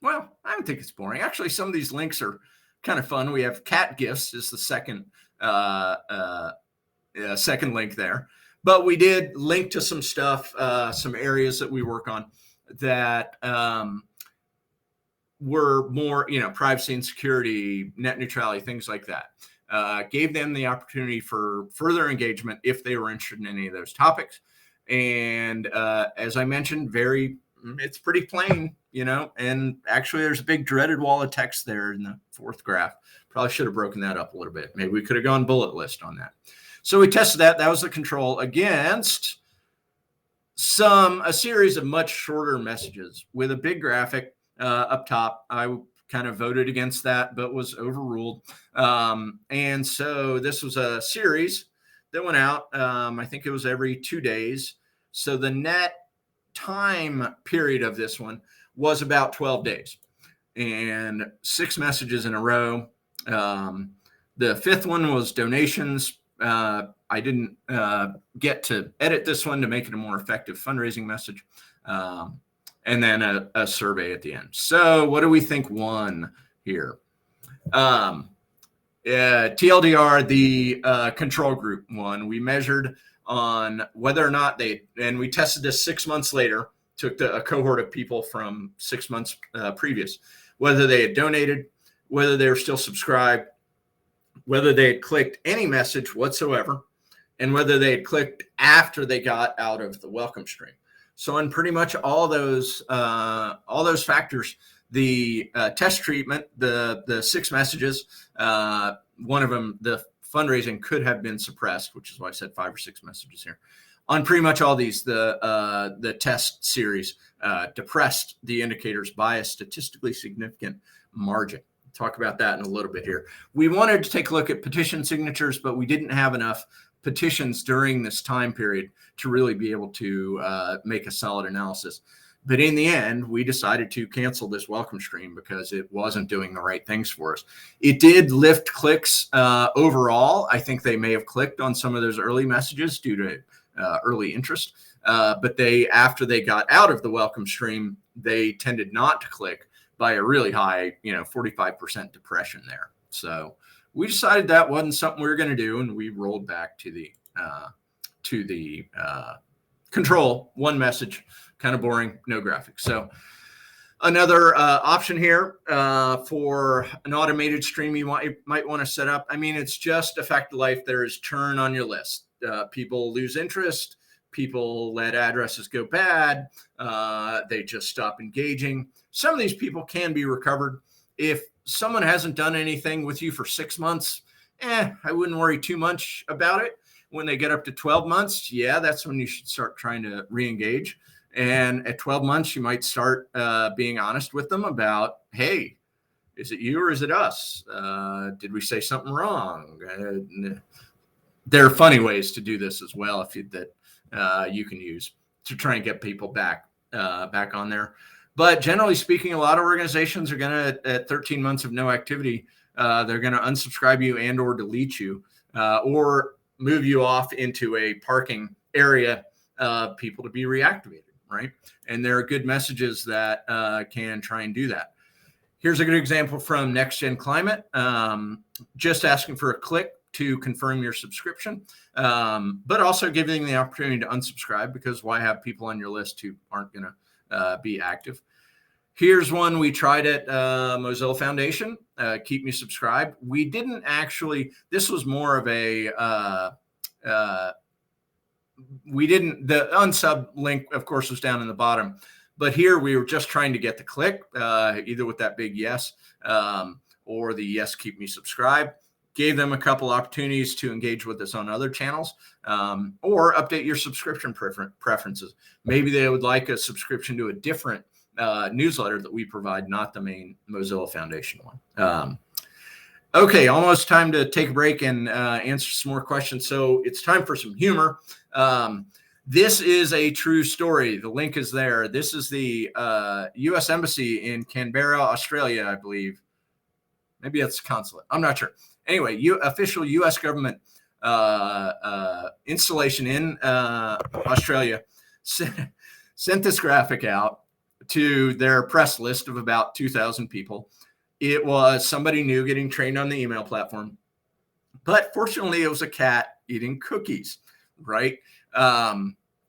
Well, I don't think it's boring. Actually, some of these links are kind of fun. We have cat gifts is the second link there. But we did link to some stuff, some areas that we work on that were more, privacy and security, net neutrality, things like that. Gave them the opportunity for further engagement if they were interested in any of those topics. And as I mentioned, it's pretty plain, and actually there's a big dreaded wall of text there in the 4th graph. Probably should have broken that up a little bit. Maybe we could have gone bullet list on that. So we tested that. That was the control against a series of much shorter messages with a big graphic up top. I kind of voted against that, but was overruled. And so this was a series that went out. I think it was every 2 days. So the net time period of this one was about 12 days and 6 messages in a row. The 5th one was donations. I didn't get to edit this one to make it a more effective fundraising message. And then a survey at the end. So what do we think won here? TLDR, the control group won. We measured on whether or not and we tested this 6 months later, took a cohort of people from 6 months previous, whether they had donated, whether they were still subscribed, whether they had clicked any message whatsoever, and whether they had clicked after they got out of the welcome stream. So in pretty much all those factors, the test treatment, the 6 messages, one of them, the fundraising could have been suppressed, which is why I said 5 or 6 messages here. On pretty much all these, the test series depressed the indicators by a statistically significant margin. Talk about that in a little bit here. We wanted to take a look at petition signatures, but we didn't have enough petitions during this time period to really be able to make a solid analysis. But in the end, we decided to cancel this welcome stream because it wasn't doing the right things for us. It did lift clicks overall. I think they may have clicked on some of those early messages due to early interest. But after they got out of the welcome stream, they tended not to click by a really high, 45% depression there. So we decided that wasn't something we were going to do, and we rolled back to the control, one message, kind of boring, no graphics. So another option here for an automated stream you might want to set up. I mean, it's just a fact of life. There's churn on your list. People lose interest. People let addresses go bad. They just stop engaging. Some of these people can be recovered. If someone hasn't done anything with you for 6 months, I wouldn't worry too much about it. When they get up to 12 months, yeah, that's when you should start trying to re-engage. And at 12 months, you might start being honest with them about, hey, is it you or is it us? Did we say something wrong? There are funny ways to do this as well that you can use to try and get people back on there. But generally speaking, a lot of organizations are going to, at 13 months of no activity, they're going to unsubscribe you and or delete you or move you off into a parking area of people to be reactivated, right? And there are good messages that can try and do that. Here's a good example from Next Gen Climate, just asking for a click to confirm your subscription, but also giving the opportunity to unsubscribe, because why have people on your list who aren't going to be active? Here's one we tried at Mozilla Foundation, Keep Me Subscribed. We didn't actually, this was more of a, the unsub link, of course, was down in the bottom. But here we were just trying to get the click, either with that big yes or the yes, keep me subscribed. Gave them a couple opportunities to engage with us on other channels or update your subscription preferences. Maybe they would like a subscription to a different newsletter that we provide, not the main Mozilla Foundation one. Okay, almost time to take a break and answer some more questions. So it's time for some humor. This is a true story. The link is there. This is the U.S. Embassy in Canberra, Australia, I believe. Maybe that's the consulate. I'm not sure. Anyway, official U.S. government installation in Australia sent this graphic out to their press list of about 2,000 people. It was somebody new getting trained on the email platform. But fortunately, it was a cat eating cookies, right?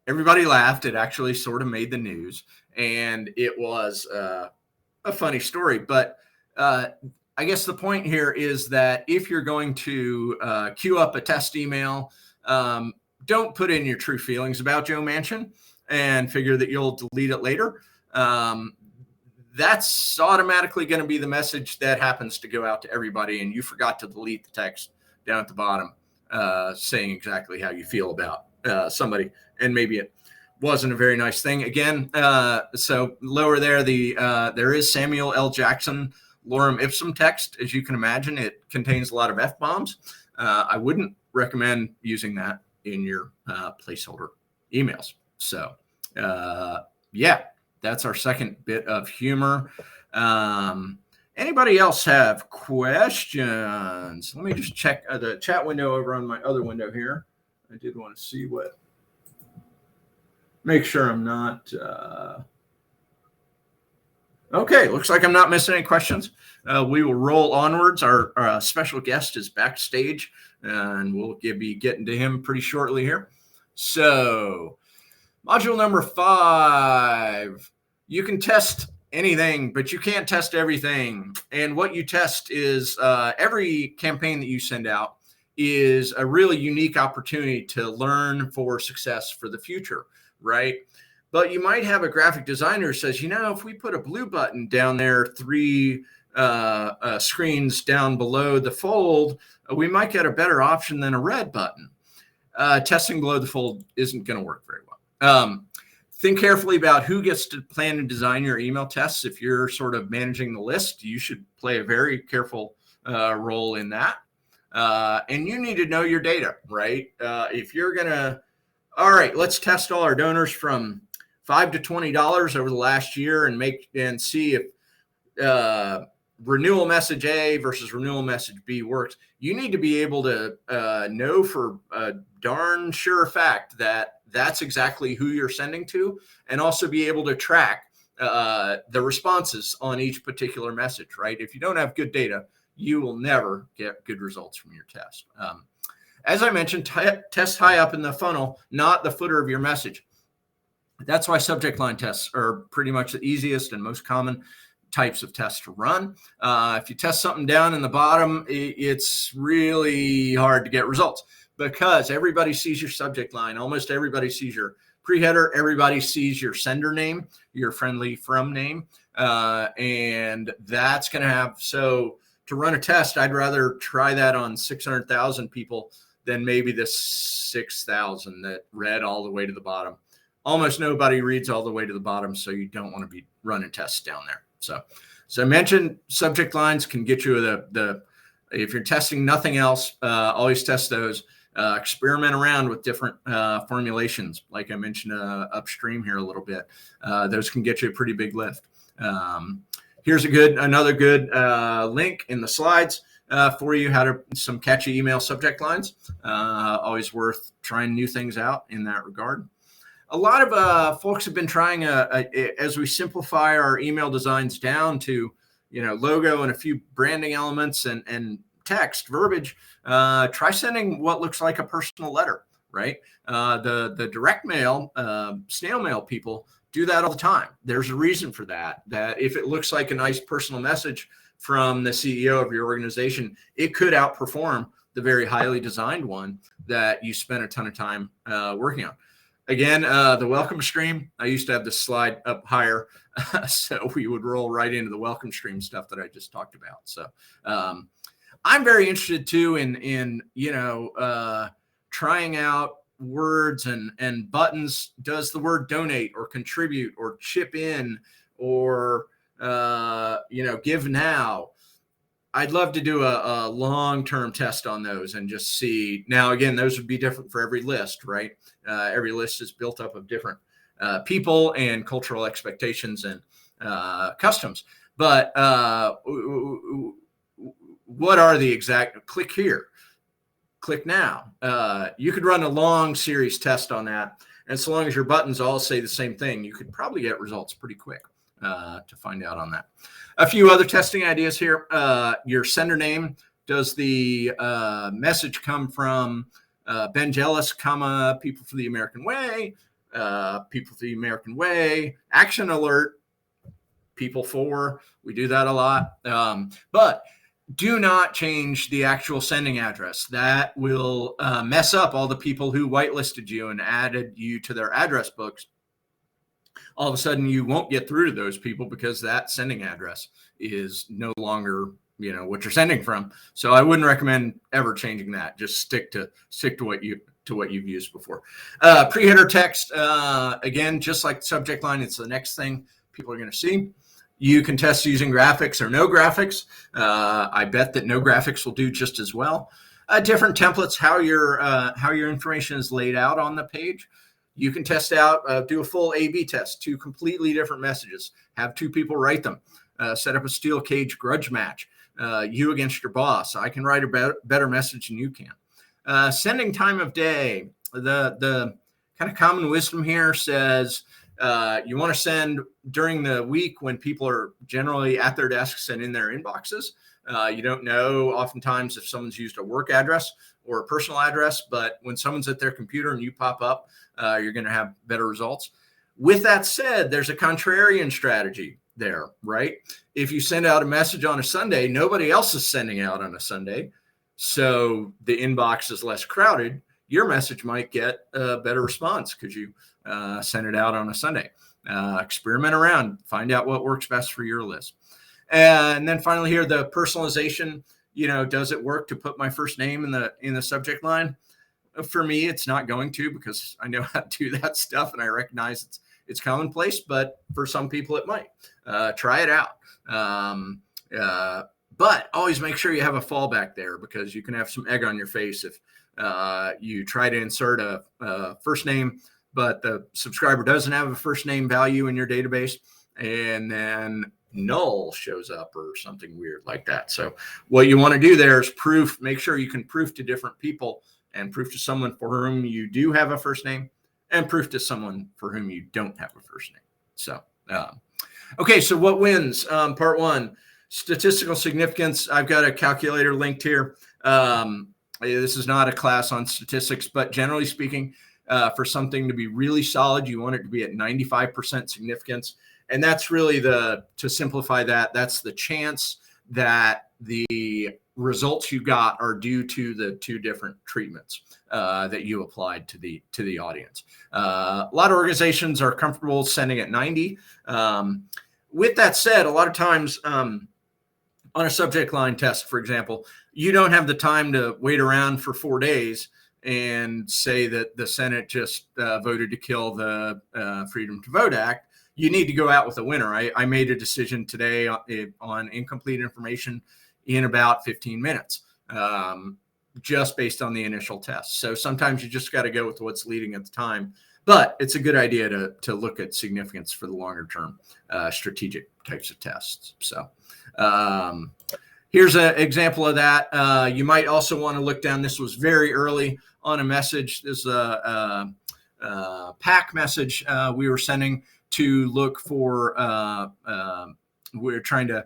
Everybody laughed. It actually sort of made the news. And it was a funny story. But I guess the point here is that if you're going to queue up a test email, don't put in your true feelings about Joe Manchin and figure that you'll delete it later. That's automatically going to be the message that happens to go out to everybody, and you forgot to delete the text down at the bottom saying exactly how you feel about somebody, and maybe it wasn't a very nice thing. Again, so lower there, there is Samuel L. Jackson lorem ipsum text. As you can imagine, it contains a lot of F-bombs. I wouldn't recommend using that in your placeholder emails. So yeah, that's our second bit of humor. Anybody else have questions? Let me just check the chat window over on my other window here. I did want to see make sure I'm not. Okay, looks like I'm not missing any questions. We will roll onwards. Our special guest is backstage, and we'll be getting to him pretty shortly here. So, module number 5. You can test anything, but you can't test everything. And what you test is every campaign that you send out is a really unique opportunity to learn for success for the future, right? But you might have a graphic designer who says, if we put a blue button down there 3 screens down below the fold, we might get a better option than a red button. Testing below the fold isn't going to work very well. Think carefully about who gets to plan and design your email tests. If you're sort of managing the list, you should play a very careful role in that. And you need to know your data, right? If you're going to, all right, let's test all our donors from $5 to $20 over the last year and see if renewal message A versus renewal message B works, you need to be able to know for a darn sure fact that that's exactly who you're sending to, and also be able to track the responses on each particular message, right? If you don't have good data, you will never get good results from your test. As I mentioned, test high up in the funnel, not the footer of your message. That's why subject line tests are pretty much the easiest and most common types of tests to run. If you test something down in the bottom, it's really hard to get results because everybody sees your subject line. Almost everybody sees your pre-header. Everybody sees your sender name, your friendly from name. And that's going to have, so to run a test, I'd rather try that on 600,000 people than maybe the 6,000 that read all the way to the bottom. Almost nobody reads all the way to the bottom, so you don't want to be running tests down there. So as I mentioned, subject lines can get you if you're testing nothing else, always test those. Experiment around with different formulations, like I mentioned upstream here a little bit. Those can get you a pretty big lift. Here's another good link in the slides for you, how to some catchy email subject lines. Always worth trying new things out in that regard. A lot of folks have been trying, as we simplify our email designs down to, logo and a few branding elements and text verbiage, try sending what looks like a personal letter, right? The direct mail, snail mail people do that all the time. There's a reason for that if it looks like a nice personal message from the CEO of your organization, it could outperform the very highly designed one that you spent a ton of time working on. Again, the welcome stream, I used to have this slide up higher, so we would roll right into the welcome stream stuff that I just talked about. So I'm very interested too in trying out words and buttons. Does the word donate or contribute or chip in or give now? I'd love to do a long-term test on those and just see. Now, again, those would be different for every list, right? Every list is built up of different people and cultural expectations and customs. But what are the exact? Click here, click now. You could run a long series test on that. And so long as your buttons all say the same thing, you could probably get results pretty quick to find out on that. A few other testing ideas here. Your sender name. Does the message come from Ben Jealous, People for the American Way, People for the American Way, Action Alert, People for. We do that a lot. But do not change the actual sending address. That will mess up all the people who whitelisted you and added you to their address books. All of a sudden you won't get through to those people because that sending address is no longer, what you're sending from. So I wouldn't recommend ever changing that. Just stick to what you've used before. Pre-header text, again, just like the subject line, it's the next thing people are going to see. You can test using graphics or no graphics. I bet that no graphics will do just as well. Different templates, how your information is laid out on the page. You can test out, do a full A/B test, 2 completely different messages. Have 2 people write them. Set up a steel cage grudge match. You against your boss. I can write a better message than you can. Sending time of day. The kind of common wisdom here says you want to send during the week when people are generally at their desks and in their inboxes. You don't know oftentimes if someone's used a work address or a personal address, but when someone's at their computer and you pop up, you're going to have better results. With that said, there's a contrarian strategy there, right? If you send out a message on a Sunday, nobody else is sending out on a Sunday. So the inbox is less crowded. Your message might get a better response because you send it out on a Sunday. Experiment around, find out what works best for your list. And then finally here, the personalization, does it work to put my first name in the subject line? For me, it's not going to, because I know how to do that stuff and I recognize it's commonplace, but for some people it might. Try it out. But always make sure you have a fallback there, because you can have some egg on your face if you try to insert a first name, but the subscriber doesn't have a first name value in your database. And then null shows up or something weird like that. So what you want to do there is proof, make sure you can proof to different people, and proof to someone for whom you do have a first name, and proof to someone for whom you don't have a first name. So, okay, so what wins? Part one, statistical significance. I've got a calculator linked here. This is not a class on statistics, but generally speaking, for something to be really solid, you want it to be at 95% significance. And that's really to simplify that, that's the chance that the results you got are due to the two different treatments that you applied to the audience. A lot of organizations are comfortable sending at 90. With that said, a lot of times on a subject line test, for example, you don't have the time to wait around for 4 days and say that the Senate just voted to kill the Freedom to Vote Act. You need to go out with a winner. I made a decision today on incomplete information in about 15 minutes, just based on the initial test. So sometimes you just got to go with what's leading at the time, but it's a good idea to look at significance for the longer term strategic types of tests. So here's an example of that. You might also want to look down. This was very early on a message. This is a PAC message we were sending to look for, we're trying to,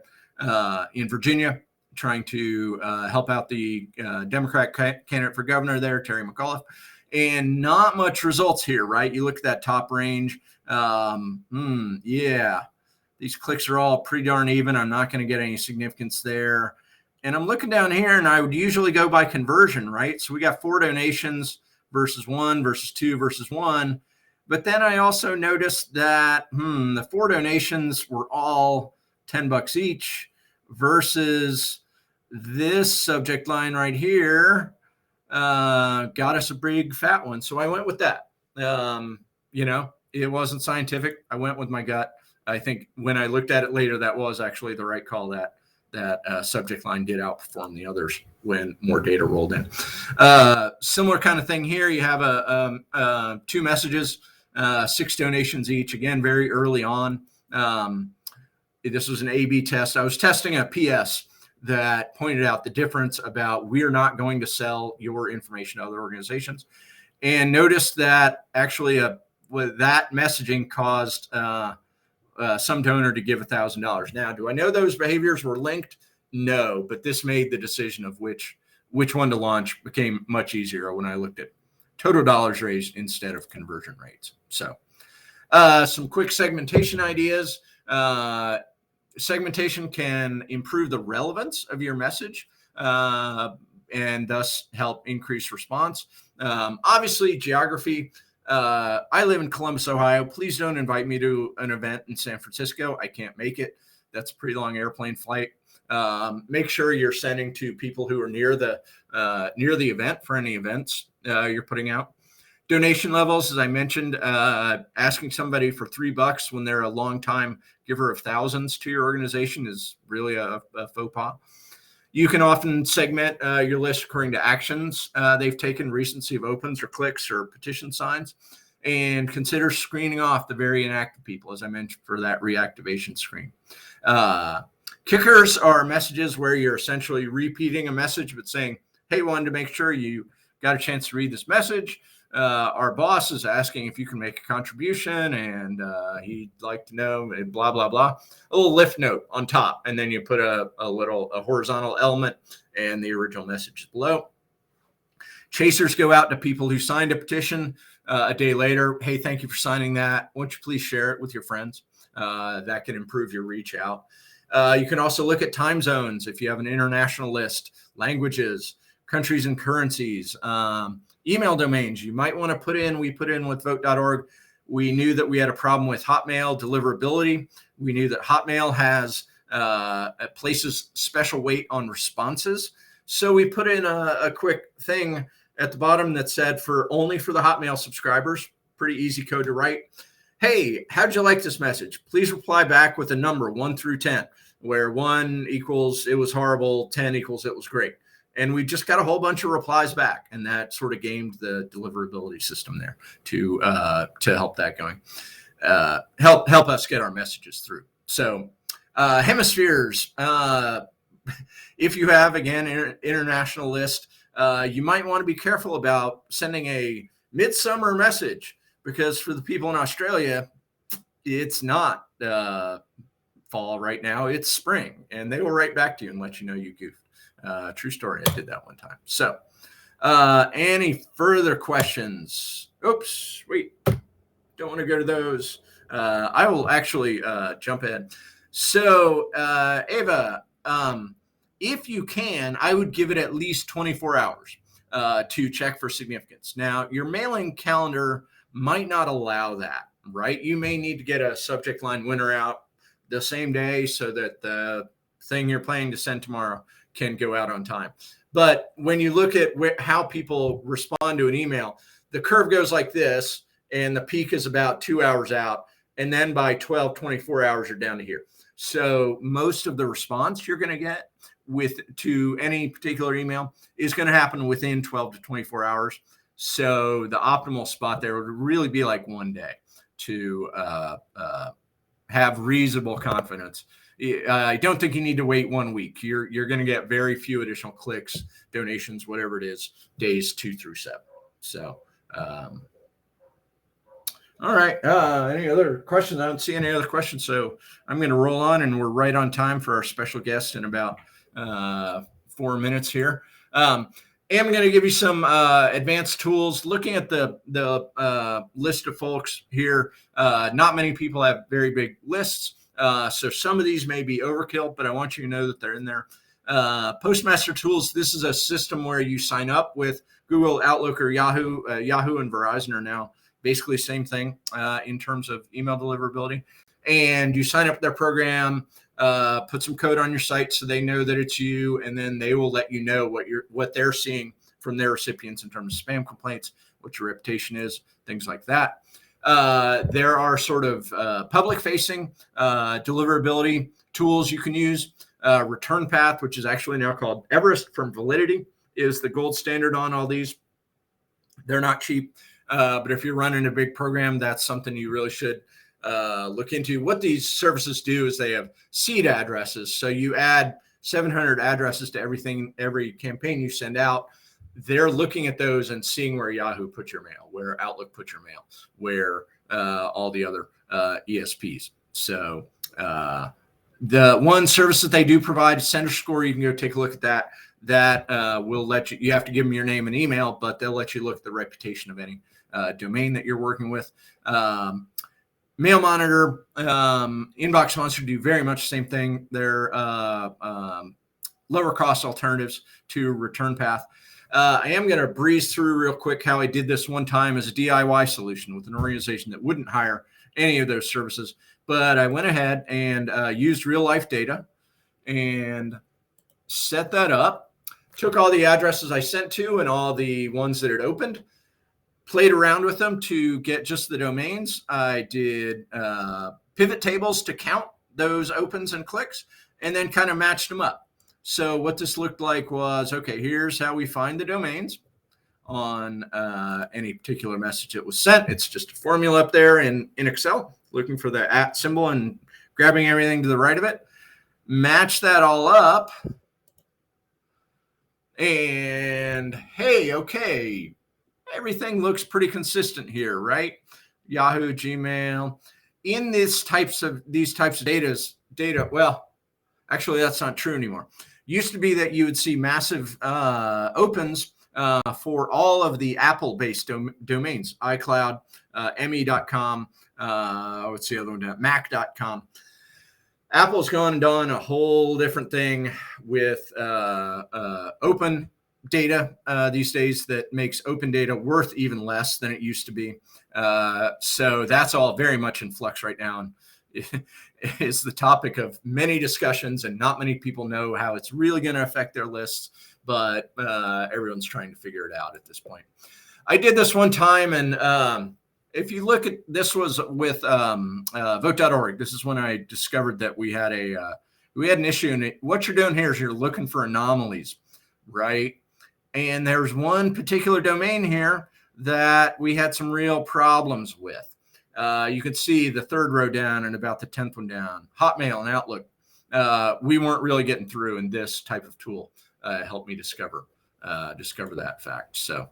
in Virginia, trying to help out the Democrat candidate for governor there, Terry McAuliffe, and not much results here, right? You look at that top range. Yeah, these clicks are all pretty darn even. I'm not going to get any significance there. And I'm looking down here, and I would usually go by conversion, right? So we got 4 donations versus 1 versus 2 versus 1. But then I also noticed that the 4 donations were all $10 each versus this subject line right here got us a big fat one. So I went with that. It wasn't scientific. I went with my gut. I think when I looked at it later, that was actually the right call. That subject line did outperform the others when more data rolled in. Similar kind of thing here. You have 2 messages. 6 donations each, again, very early on. This was an A/B test. I was testing a PS that pointed out the difference about we're not going to sell your information to other organizations, and noticed that actually with that messaging caused some donor to give $1,000. Now, do I know those behaviors were linked? No, but this made the decision of which one to launch became much easier when I looked at total dollars raised instead of conversion rates. So some quick segmentation ideas. Segmentation can improve the relevance of your message and thus help increase response. Obviously, geography. I live in Columbus, Ohio. Please don't invite me to an event in San Francisco. I can't make it. That's a pretty long airplane flight. Make sure you're sending to people who are near the event for any events you're putting out. Donation levels, as I mentioned, asking somebody for $3 when they're a long-time giver of thousands to your organization is really a faux pas. You can often segment your list according to actions they've taken, recency of opens or clicks or petition signs, and consider screening off the very inactive people, as I mentioned, for that reactivation screen. Kickers are messages where you're essentially repeating a message but saying, hey, wanted to make sure you got a chance to read this message. Our boss is asking if you can make a contribution, and he'd like to know, blah, blah, blah. A little lift note on top, and then you put a horizontal element and the original message below. Chasers go out to people who signed a petition a day later. Hey, thank you for signing that. Won't you please share it with your friends? That can improve your reach out. You can also look at time zones if you have an international list, languages, countries and currencies, email domains. You might want to put in, we put in with vote.org, we knew that we had a problem with Hotmail deliverability. We knew that Hotmail has places special weight on responses. So we put in a quick thing at the bottom that said only for the Hotmail subscribers, pretty easy code to write. Hey, how'd you like this message? Please reply back with a number 1 through 10, where 1 equals it was horrible, 10 equals it was great. And we just got a whole bunch of replies back, and that sort of gamed the deliverability system there to help that going, help us get our messages through. So Hemispheres. If you have, again, international list, you might want to be careful about sending a midsummer message, because for the people in Australia, it's not fall right now, it's spring, and they will write back to you and let you know you goofed. True story. I did that one time. So any further questions? Oops, wait, don't want to go to those. I will actually jump in. So Ava, if you can, I would give it at least 24 hours to check for significance. Now, your mailing calendar might not allow that, right? You may need to get a subject line winner out the same day so that the thing you're planning to send tomorrow can go out on time. But when you look at how people respond to an email, the curve goes like this, and the peak is about 2 hours out. And then by 24 hours, you're down to here. So most of the response you're going to get to any particular email is going to happen within 12 to 24 hours. So the optimal spot there would really be like 1 day to have reasonable confidence. I don't think you need to wait 1 week. You're going to get very few additional clicks, donations, whatever it is, days 2 through 7. So, all right. Any other questions? I don't see any other questions. So I'm going to roll on, and we're right on time for our special guest in about 4 minutes here. I'm going to give you some advanced tools. Looking at the list of folks here, not many people have very big lists. So some of these may be overkill, but I want you to know that they're in there. Postmaster Tools, this is a system where you sign up with Google, Outlook, or Yahoo. Yahoo and Verizon are now basically same thing in terms of email deliverability. And you sign up with their program, put some code on your site so they know that it's you, and then they will let you know what they're seeing from their recipients in terms of spam complaints, what your reputation is, things like that. There are sort of public-facing deliverability tools you can use. Return Path, which is actually now called Everest from Validity, is the gold standard on all these. They're not cheap, but if you're running a big program, that's something you really should look into. What these services do is they have seed addresses. So you add 700 addresses to every campaign you send out. They're looking at those and seeing where Yahoo put your mail, where Outlook put your mail, where all the other ESPs. So the one service that they do provide, Sender Score, you can go take a look at that. That will let you have to give them your name and email, but they'll let you look at the reputation of any domain that you're working with. Mail Monitor, Inbox Monster do very much the same thing. They're lower cost alternatives to Return Path. I am going to breeze through real quick how I did this one time as a DIY solution with an organization that wouldn't hire any of those services. But I went ahead and used real life data and set that up, took all the addresses I sent to and all the ones that had opened, played around with them to get just the domains. I did pivot tables to count those opens and clicks, and then kind of matched them up. So what this looked like was, okay, here's how we find the domains on any particular message that was sent. It's just a formula up there in Excel, looking for the @ symbol and grabbing everything to the right of it. Match that all up. And hey, okay, everything looks pretty consistent here, right? Yahoo, Gmail. In these types of data, well, actually, that's not true anymore. Used to be that you would see massive opens for all of the Apple-based domains, iCloud, me.com, what's the other one? Mac.com. Apple's gone and done a whole different thing with open data these days that makes open data worth even less than it used to be. So that's all very much in flux right now. And is the topic of many discussions, and not many people know how it's really going to affect their lists, but everyone's trying to figure it out at this point. I did this one time, and if you look at this was with vote.org. This is when I discovered that we had an issue. And what you're doing here is you're looking for anomalies, right? And there's one particular domain here that we had some real problems with. You can see the third row down and about the 10th one down, Hotmail and Outlook. we weren't really getting through, and this type of tool helped me discover that fact. So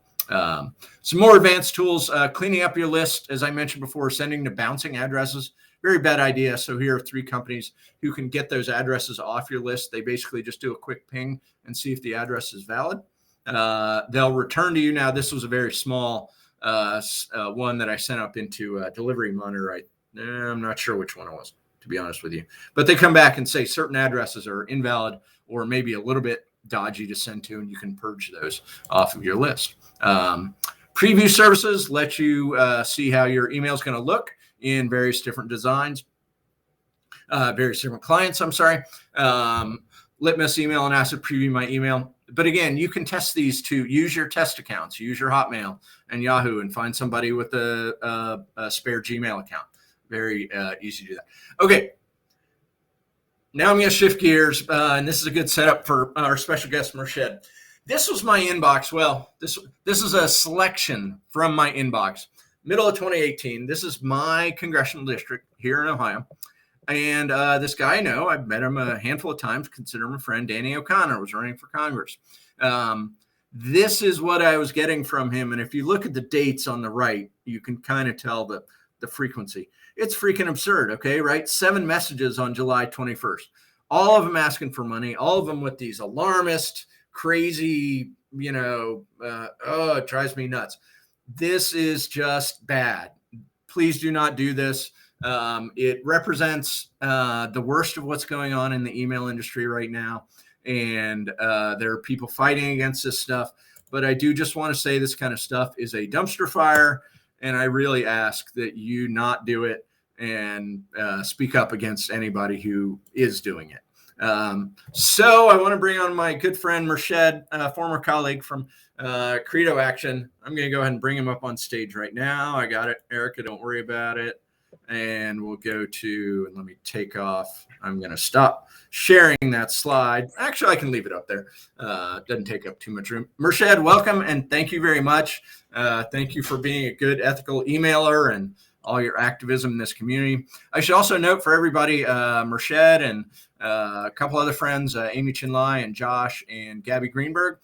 some more advanced tools, cleaning up your list, as I mentioned before, sending to bouncing addresses. Very bad idea. So here are 3 companies who can get those addresses off your list. They basically just do a quick ping and see if the address is valid. They'll return to you. Now, this was a very small one that I sent up into Delivery Monitor. I'm not sure which one it was, to be honest with you. But they come back and say certain addresses are invalid or maybe a little bit dodgy to send to, and you can purge those off of your list. Preview services let you see how your email is going to look in various different designs, various different clients, I'm sorry. Litmus email and Acid Preview My Email. But again, you can test these too. Use your test accounts, use your Hotmail and Yahoo, and find somebody with a spare Gmail account. Very easy to do that. Okay. Now I'm going to shift gears, and this is a good setup for our special guest, Murshid. This was my inbox. Well, this is a selection from my inbox. Middle of 2018. This is my congressional district here in Ohio. And this guy I know, I've met him a handful of times, consider him a friend. Danny O'Connor was running for Congress. This is what I was getting from him. And if you look at the dates on the right, you can kind of tell the frequency. It's freaking absurd, okay, right? 7 messages on July 21st. All of them asking for money, all of them with these alarmist, crazy, it drives me nuts. This is just bad. Please do not do this. It represents the worst of what's going on in the email industry right now. And there are people fighting against this stuff. But I do just want to say this kind of stuff is a dumpster fire. And I really ask that you not do it and speak up against anybody who is doing it. So I want to bring on my good friend, Murshid, former colleague from Credo Action. I'm going to go ahead and bring him up on stage right now. I got it. Erica, don't worry about it. And we'll go to, and let me take off. I'm going to stop sharing that slide. Actually, I can leave it up there. Doesn't take up too much room. Murshid, welcome, and thank you very much. Thank you for being a good ethical emailer and all your activism in this community. I should also note for everybody, Murshid and a couple other friends, Amy Chinlai and Josh and Gabby Greenberg,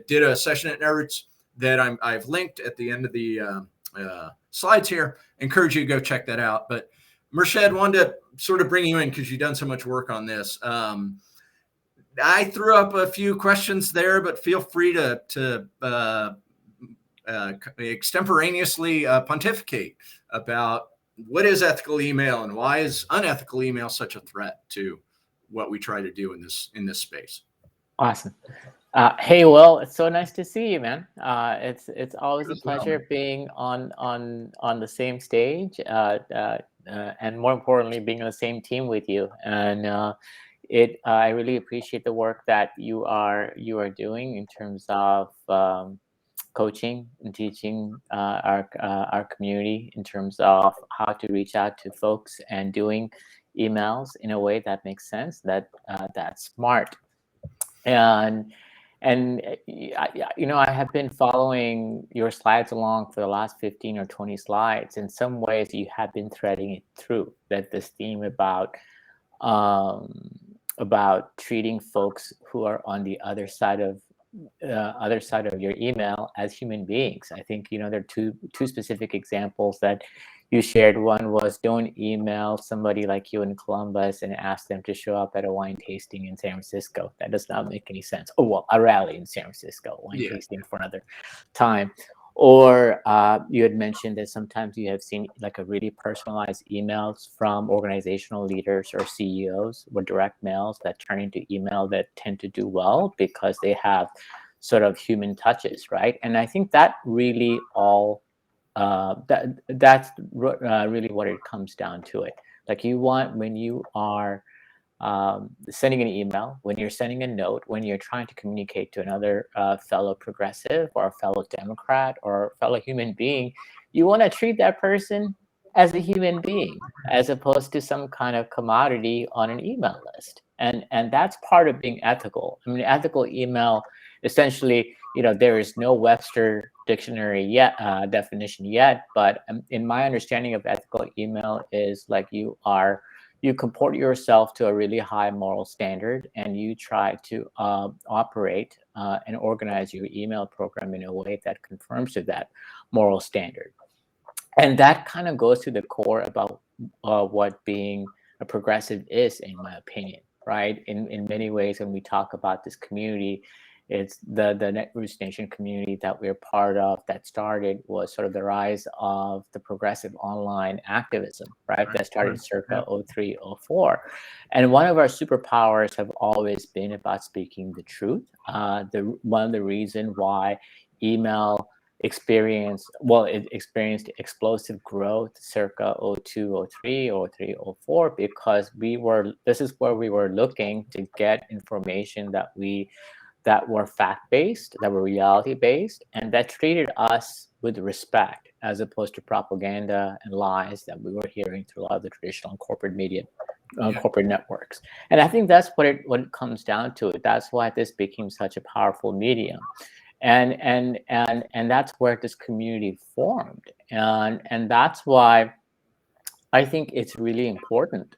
did a session at Netroots that I've linked at the end of the slides here. Encourage you to go check that out. But Murshid, wanted to sort of bring you in because you've done so much work on this. I threw up a few questions there, but feel free to extemporaneously pontificate about what is ethical email and why is unethical email such a threat to what we try to do in this space. Awesome. Hey, Will, it's so nice to see you, man. It's always a pleasure being on the same stage, and more importantly, being on the same team with you. And I really appreciate the work that you are doing in terms of coaching and teaching our community in terms of how to reach out to folks and doing emails in a way that makes sense, that's smart. And I have been following your slides along for the last 15 or 20 slides. In some ways, you have been threading it through that this theme about treating folks who are on the other side of your email as human beings. I think there are two specific examples that you shared. One was don't email somebody like you in Columbus and ask them to show up at a wine tasting in San Francisco. That does not make any sense. Oh, well, a rally in San Francisco, wine tasting for another time. Or you had mentioned that sometimes you have seen like a really personalized emails from organizational leaders or CEOs or direct mails that turn into email that tend to do well because they have sort of human touches, right? And I think that really that's really what it comes down to it. Like you want, when you are sending an email, when you're sending a note, when you're trying to communicate to another fellow progressive or a fellow Democrat or a fellow human being, you want to treat that person as a human being as opposed to some kind of commodity on an email list. And that's part of being ethical. I mean, ethical email, essentially, there is no Webster dictionary yet definition yet, but in my understanding of ethical email is like you are you comport yourself to a really high moral standard, and you try to operate and organize your email program in a way that conforms to that moral standard. And that kind of goes to the core about what being a progressive is, in my opinion, right? In many ways, when we talk about this community, it's the Netroots Nation community that we're part of that started was sort of the rise of the progressive online activism, right? That started circa 03, 04. And one of our superpowers have always been about speaking the truth. One of the reasons why email it experienced explosive growth circa 02, 03, 03, 04, because this is where we were looking to get information that were fact-based, that were reality-based, and that treated us with respect, as opposed to propaganda and lies that we were hearing through a lot of the traditional corporate media, corporate networks. And I think that's what it comes down to. That's why this became such a powerful medium. And that's where this community formed. And that's why I think it's really important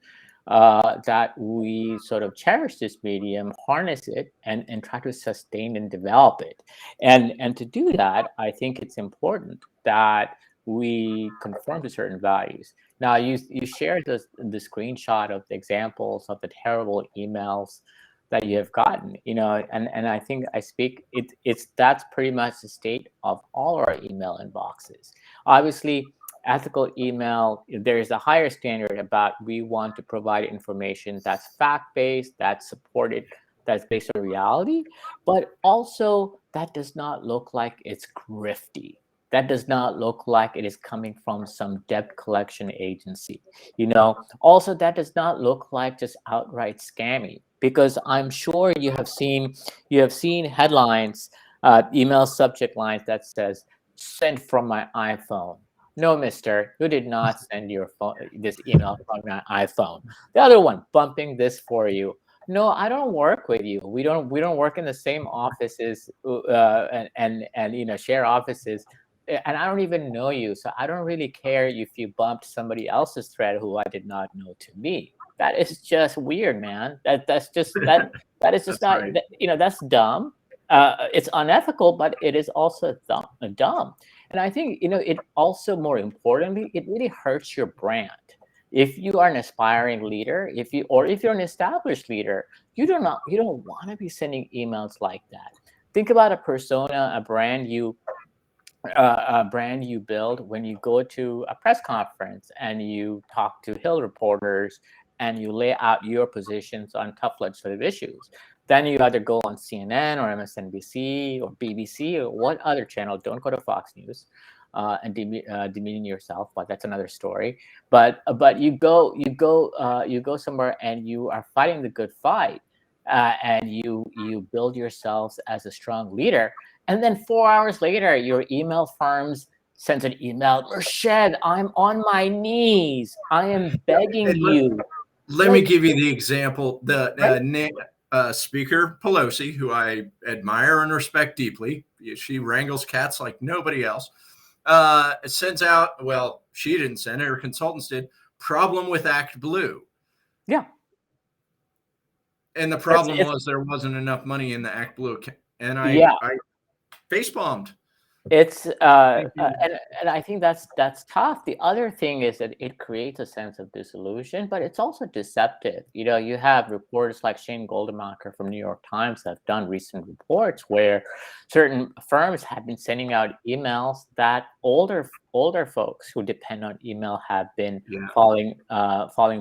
that we sort of cherish this medium, harness it, and try to sustain and develop it. And to do that, I think it's important that we conform to certain values. Now, you shared the screenshot of the examples of the terrible emails that you have gotten, and I think that's pretty much the state of all our email inboxes. Obviously, ethical email, there is a higher standard about we want to provide information that's fact-based, that's supported, that's based on reality, but also that does not look like it's grifty. That does not look like it is coming from some debt collection agency. Also, that does not look like just outright scammy, because I'm sure you have seen headlines, email subject lines that says, "Sent from my iPhone." No, mister, you did not send this email from my iPhone. The other one, bumping this for you. No, I don't work with you. We don't work in the same offices and share offices. And I don't even know you, so I don't really care if you bumped somebody else's thread who I did not know to me. That is just weird, man. That is just not right. That's dumb. It's unethical, but it is also dumb. And I think it also, more importantly, it really hurts your brand. If you are an aspiring leader, if you're an established leader, you don't want to be sending emails like that. Think about a persona, a brand you build when you go to a press conference and you talk to Hill reporters and you lay out your positions on tough legislative issues. Then you either go on CNN or MSNBC or BBC or what other channel. Don't go to Fox News and demean yourself, but that's another story. But you go somewhere and you are fighting the good fight, and you build yourselves as a strong leader. And then 4 hours later, your email firms sends an email, "Rashed, I'm on my knees. I am begging you." Let me give you the example. The Speaker Pelosi, who I admire and respect deeply, she wrangles cats like nobody else, sends out, well, she didn't send it, her consultants did, problem with Act Blue. Yeah. And the problem was there wasn't enough money in the Act Blue. And I face-bombed. It's and I think that's tough. The other thing is that it creates a sense of disillusion, but it's also deceptive. You have reporters like Shane Goldemacher from New York Times that have done recent reports where certain firms have been sending out emails that older folks who depend on email have been falling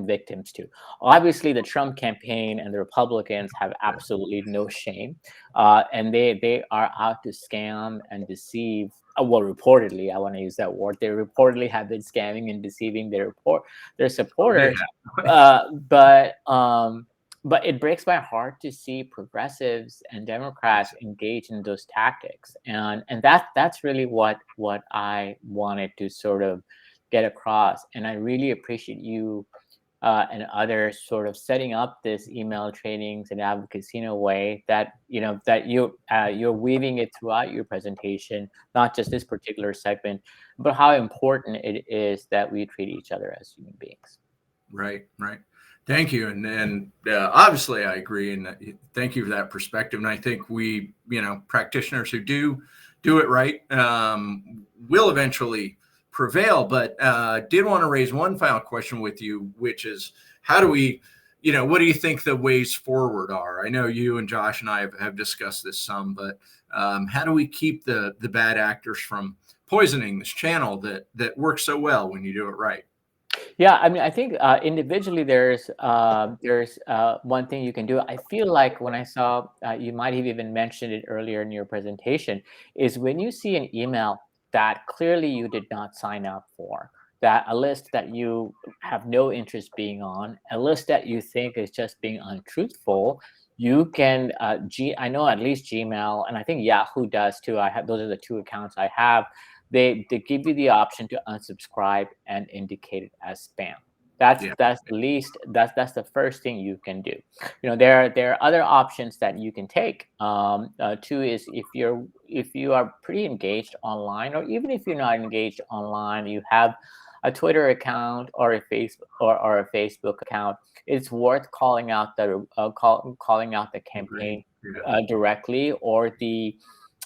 victims to. Obviously, the Trump campaign and the Republicans have absolutely no shame, and they are out to scam and deceive. Well, reportedly, I want to use that word. They reportedly have been scamming and deceiving their supporters. But it breaks my heart to see progressives and Democrats engage in those tactics, and that's really what I wanted to sort of get across. And I really appreciate you and others sort of setting up this email trainings and advocacy in a way that you're weaving it throughout your presentation, not just this particular segment, but how important it is that we treat each other as human beings. Right. Thank you, and obviously I agree, and thank you for that perspective. And I think we, practitioners who do it right, will eventually prevail. But did want to raise one final question with you, which is, how do we, what do you think the ways forward are? I know you and Josh and I have discussed this some, but how do we keep the bad actors from poisoning this channel that works so well when you do it right? Yeah, I mean, I think individually there's one thing you can do. I feel like when I saw, you might have even mentioned it earlier in your presentation, is when you see an email that clearly you did not sign up for, that a list that you have no interest being on, a list that you think is just being untruthful, you can, I know at least Gmail, and I think Yahoo does too. I have, those are the two accounts I have. They give you the option to unsubscribe and indicate it as spam. That's the least, that's the first thing you can do. There are other options that you can take. Two is, if you are pretty engaged online, or even if you're not engaged online, you have a Twitter account or a Facebook account, it's worth calling out calling out the campaign directly, or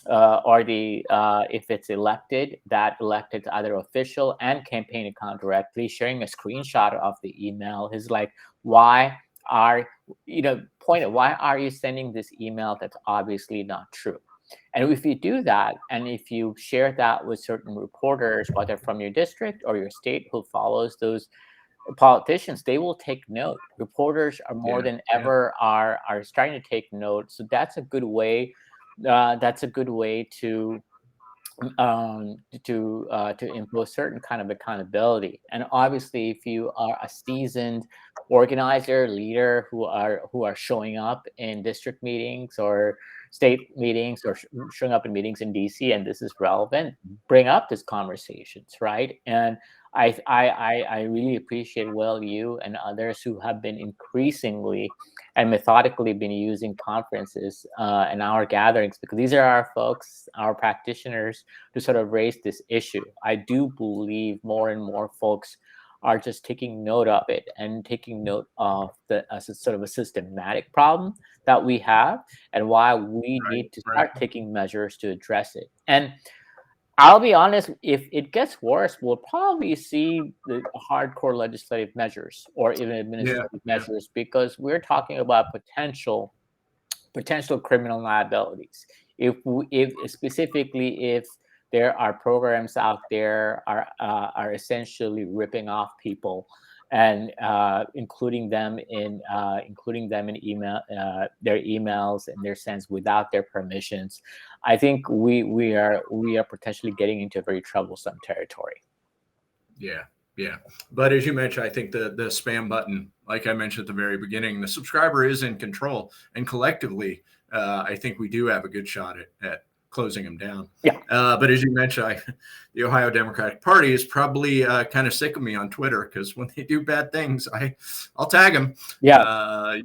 if it's elected, that elected either official and campaign account directly, sharing a screenshot of the email is like, why are you sending this email that's obviously not true? And if you do that, and if you share that with certain reporters, whether from your district or your state who follows those politicians, they will take note. Reporters are more than ever are starting to take note. So that's a good way. That's a good way to impose certain kind of accountability. And obviously, if you are a seasoned organizer, leader, who are showing up in district meetings or state meetings, or showing up in meetings in DC, and this is relevant, bring up these conversations, right? And I really appreciate, Will, you and others who have been increasingly and methodically been using conferences and our gatherings, because these are our folks, our practitioners, to sort of raise this issue. I do believe more and more folks are just taking note of it, and taking note of as a sort of a systematic problem that we have, and why we need to start taking measures to address it. And I'll be honest, if it gets worse, we'll probably see the hardcore legislative measures or even administrative measures, because we're talking about potential criminal liabilities. If specifically, if there are programs out there are essentially ripping off people, and including them in email, their emails and their sends without their permissions, I think we are potentially getting into a very troublesome territory. Yeah. But as you mentioned, I think the spam button, like I mentioned at the very beginning, the subscriber is in control, and collectively, I think we do have a good shot at closing them down. Yeah. But as you mentioned, the Ohio Democratic Party is probably kind of sick of me on Twitter, because when they do bad things, I'll tag them. Yeah.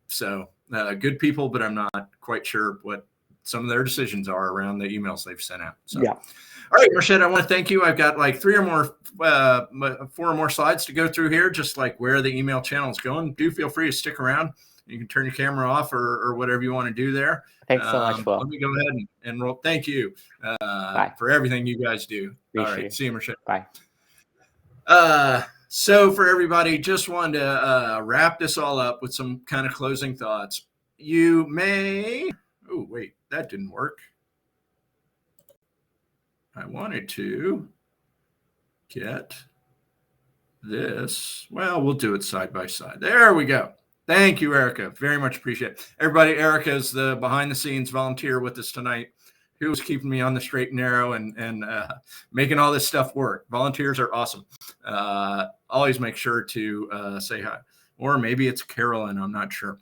So good people, but I'm not quite sure what some of their decisions are around the emails they've sent out. So. Yeah. All right, Marchette, I want to thank you. I've got like 4 more slides to go through here, just like where the email channel is going. Do feel free to stick around. You can turn your camera off or whatever you want to do there. Thanks so much, Will. Let me go ahead and roll. Thank you for everything you guys do. Appreciate All right, see you, Marchette. Bye. So for everybody, just wanted to wrap this all up with some kind of closing thoughts. You may. Oh, wait, that didn't work. I wanted to get this. Well, we'll do it side by side. There we go. Thank you, Erica. Very much appreciate it. Everybody, Erica is the behind-the-scenes volunteer with us tonight, who was keeping me on the straight and narrow and making all this stuff work. Volunteers are awesome. Always make sure to say hi. Or maybe it's Carolyn. I'm not sure.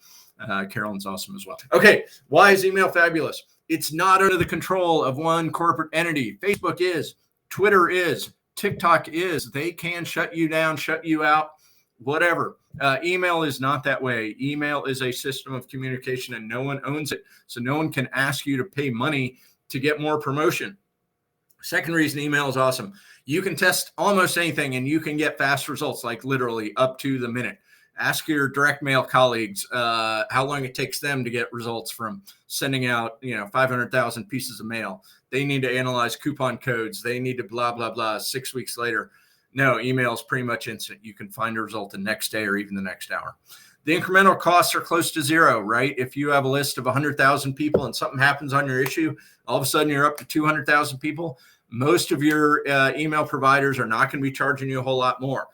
Carolyn's awesome as well. Okay. Why is email fabulous? It's not under the control of one corporate entity. Facebook is, Twitter is, TikTok is. They can shut you down, shut you out, whatever. Email is not that way. Email is a system of communication, and no one owns it. So no one can ask you to pay money to get more promotion. Second reason email is awesome. You can test almost anything, and you can get fast results, like literally up to the minute. Ask your direct mail colleagues how long it takes them to get results from sending out 500,000 pieces of mail. They need to analyze coupon codes. They need to blah blah blah. 6 weeks later, no, email is pretty much instant. You can find a result the next day or even the next hour. The incremental costs are close to zero, right? If you have a list of 100,000 people and something happens on your issue, all of a sudden you're up to 200,000 people. Most of your email providers are not going to be charging you a whole lot more.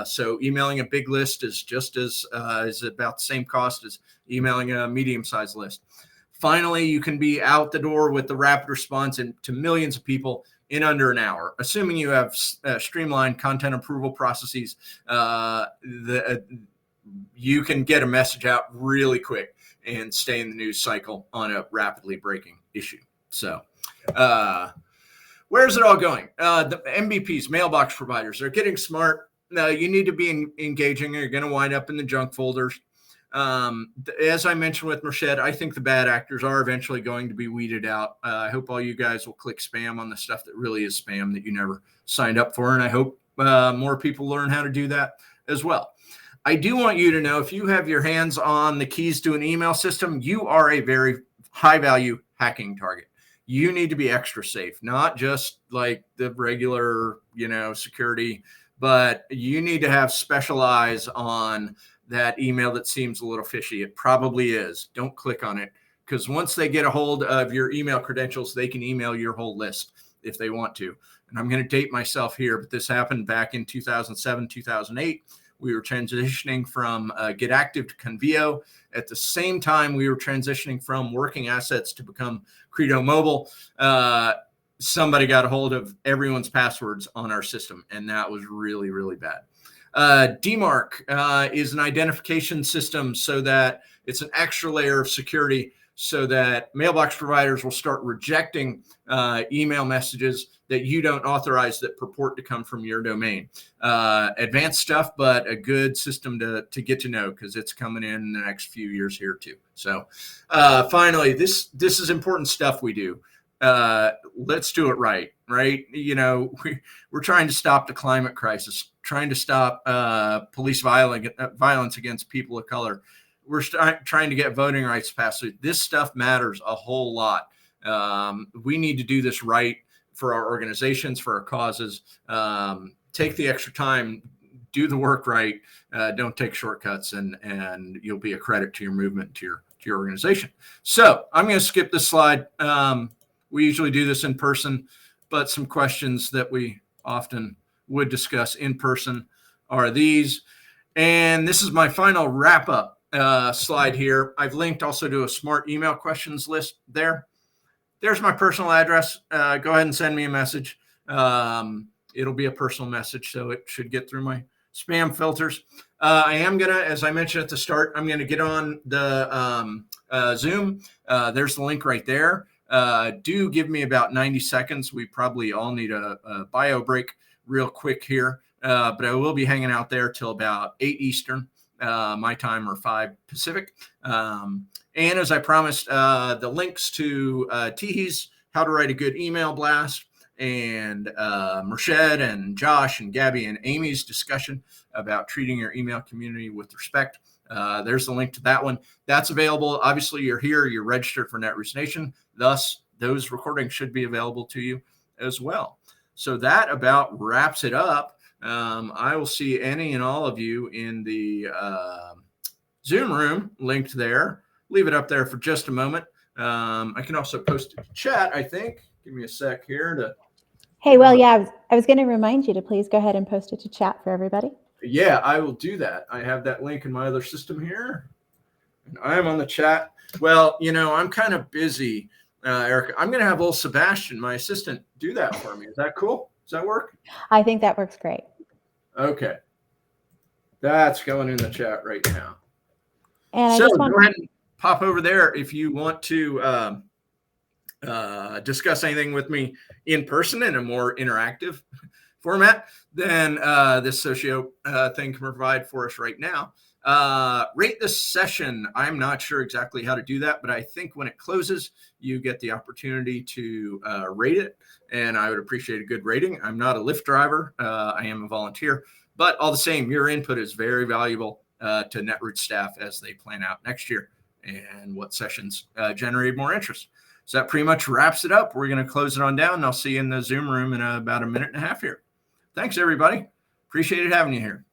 So emailing a big list is just as is about the same cost as emailing a medium-sized list. Finally, you can be out the door with the rapid response to millions of people in under an hour, assuming you have streamlined content approval processes. You can get a message out really quick and stay in the news cycle on a rapidly breaking issue. So where's it all going? The MVPs, mailbox providers, they're getting smart. You need to be engaging, or you're going to wind up in the junk folders. As I mentioned with Merced, I think the bad actors are eventually going to be weeded out. I hope all you guys will click spam on the stuff that really is spam that you never signed up for. And I hope more people learn how to do that as well. I do want you to know, if you have your hands on the keys to an email system, you are a very high value hacking target. You need to be extra safe, not just like the regular, security, but you need to have special eyes on that email that seems a little fishy. It probably is. Don't click on it, because once they get a hold of your email credentials, they can email your whole list if they want to. And I'm going to date myself here, but this happened back in 2007, 2008. We were transitioning from Get Active to Convio. At the same time, we were transitioning from working assets to become Credo Mobile. Somebody got a hold of everyone's passwords on our system, and that was really, really bad. DMARC is an identification system, so that it's an extra layer of security, so that mailbox providers will start rejecting email messages that you don't authorize that purport to come from your domain. Advanced stuff, but a good system to get to know, because it's coming in the next few years here too. So finally, this is important stuff we do. Let's do it right? We're trying to stop the climate crisis, trying to stop police violence against people of color. We're trying to get voting rights passed. This stuff matters a whole lot. We need to do this right for our organizations, for our causes. Take the extra time, do the work right. Don't take shortcuts, and you'll be a credit to your movement, to your organization. So I'm going to skip this slide. We usually do this in person, but some questions that we often would discuss in person are these. And this is my final wrap up slide here. I've linked also to a smart email questions list there. There's my personal address. Go ahead and send me a message. It'll be a personal message, so it should get through my spam filters. I am going to, as I mentioned at the start, I'm going to get on the Zoom. There's the link right there. Do give me about 90 seconds. We probably all need a bio break real quick here, but I will be hanging out there till about 8 Eastern, my time, or 5 Pacific. And as I promised, the links to Tihi's How to Write a Good Email Blast, and Merced and Josh and Gabby and Amy's discussion about treating your email community with respect. There's the link to that one. That's available. Obviously, you're here, you're registered for Netroots Nation. Thus, those recordings should be available to you as well. So that about wraps it up. I will see any and all of you in the Zoom room linked there. Leave it up there for just a moment. I can also post it to chat, I think. Give me a sec here to. Hey, well, yeah, I was going to remind you to please go ahead and post it to chat for everybody. Yeah, I will do that. I have that link in my other system here. And I'm on the chat. Well, I'm kind of busy, Erica. I'm going to have old Sebastian, my assistant, do that for me. Is that cool? Does that work? I think that works great. Okay. That's going in the chat right now. And so I just want go ahead and pop over there if you want to discuss anything with me in person in a more interactive format than this socio thing can provide for us right now. Rate this session. I'm not sure exactly how to do that, but I think when it closes, you get the opportunity to rate it, and I would appreciate a good rating. I'm not a Lyft driver. I am a volunteer, but all the same, your input is very valuable, to Netroots staff as they plan out next year and what sessions generate more interest. So that pretty much wraps it up. We're going to close it on down, and I'll see you in the Zoom room in about a minute and a half here. Thanks, everybody. Appreciate it having you here.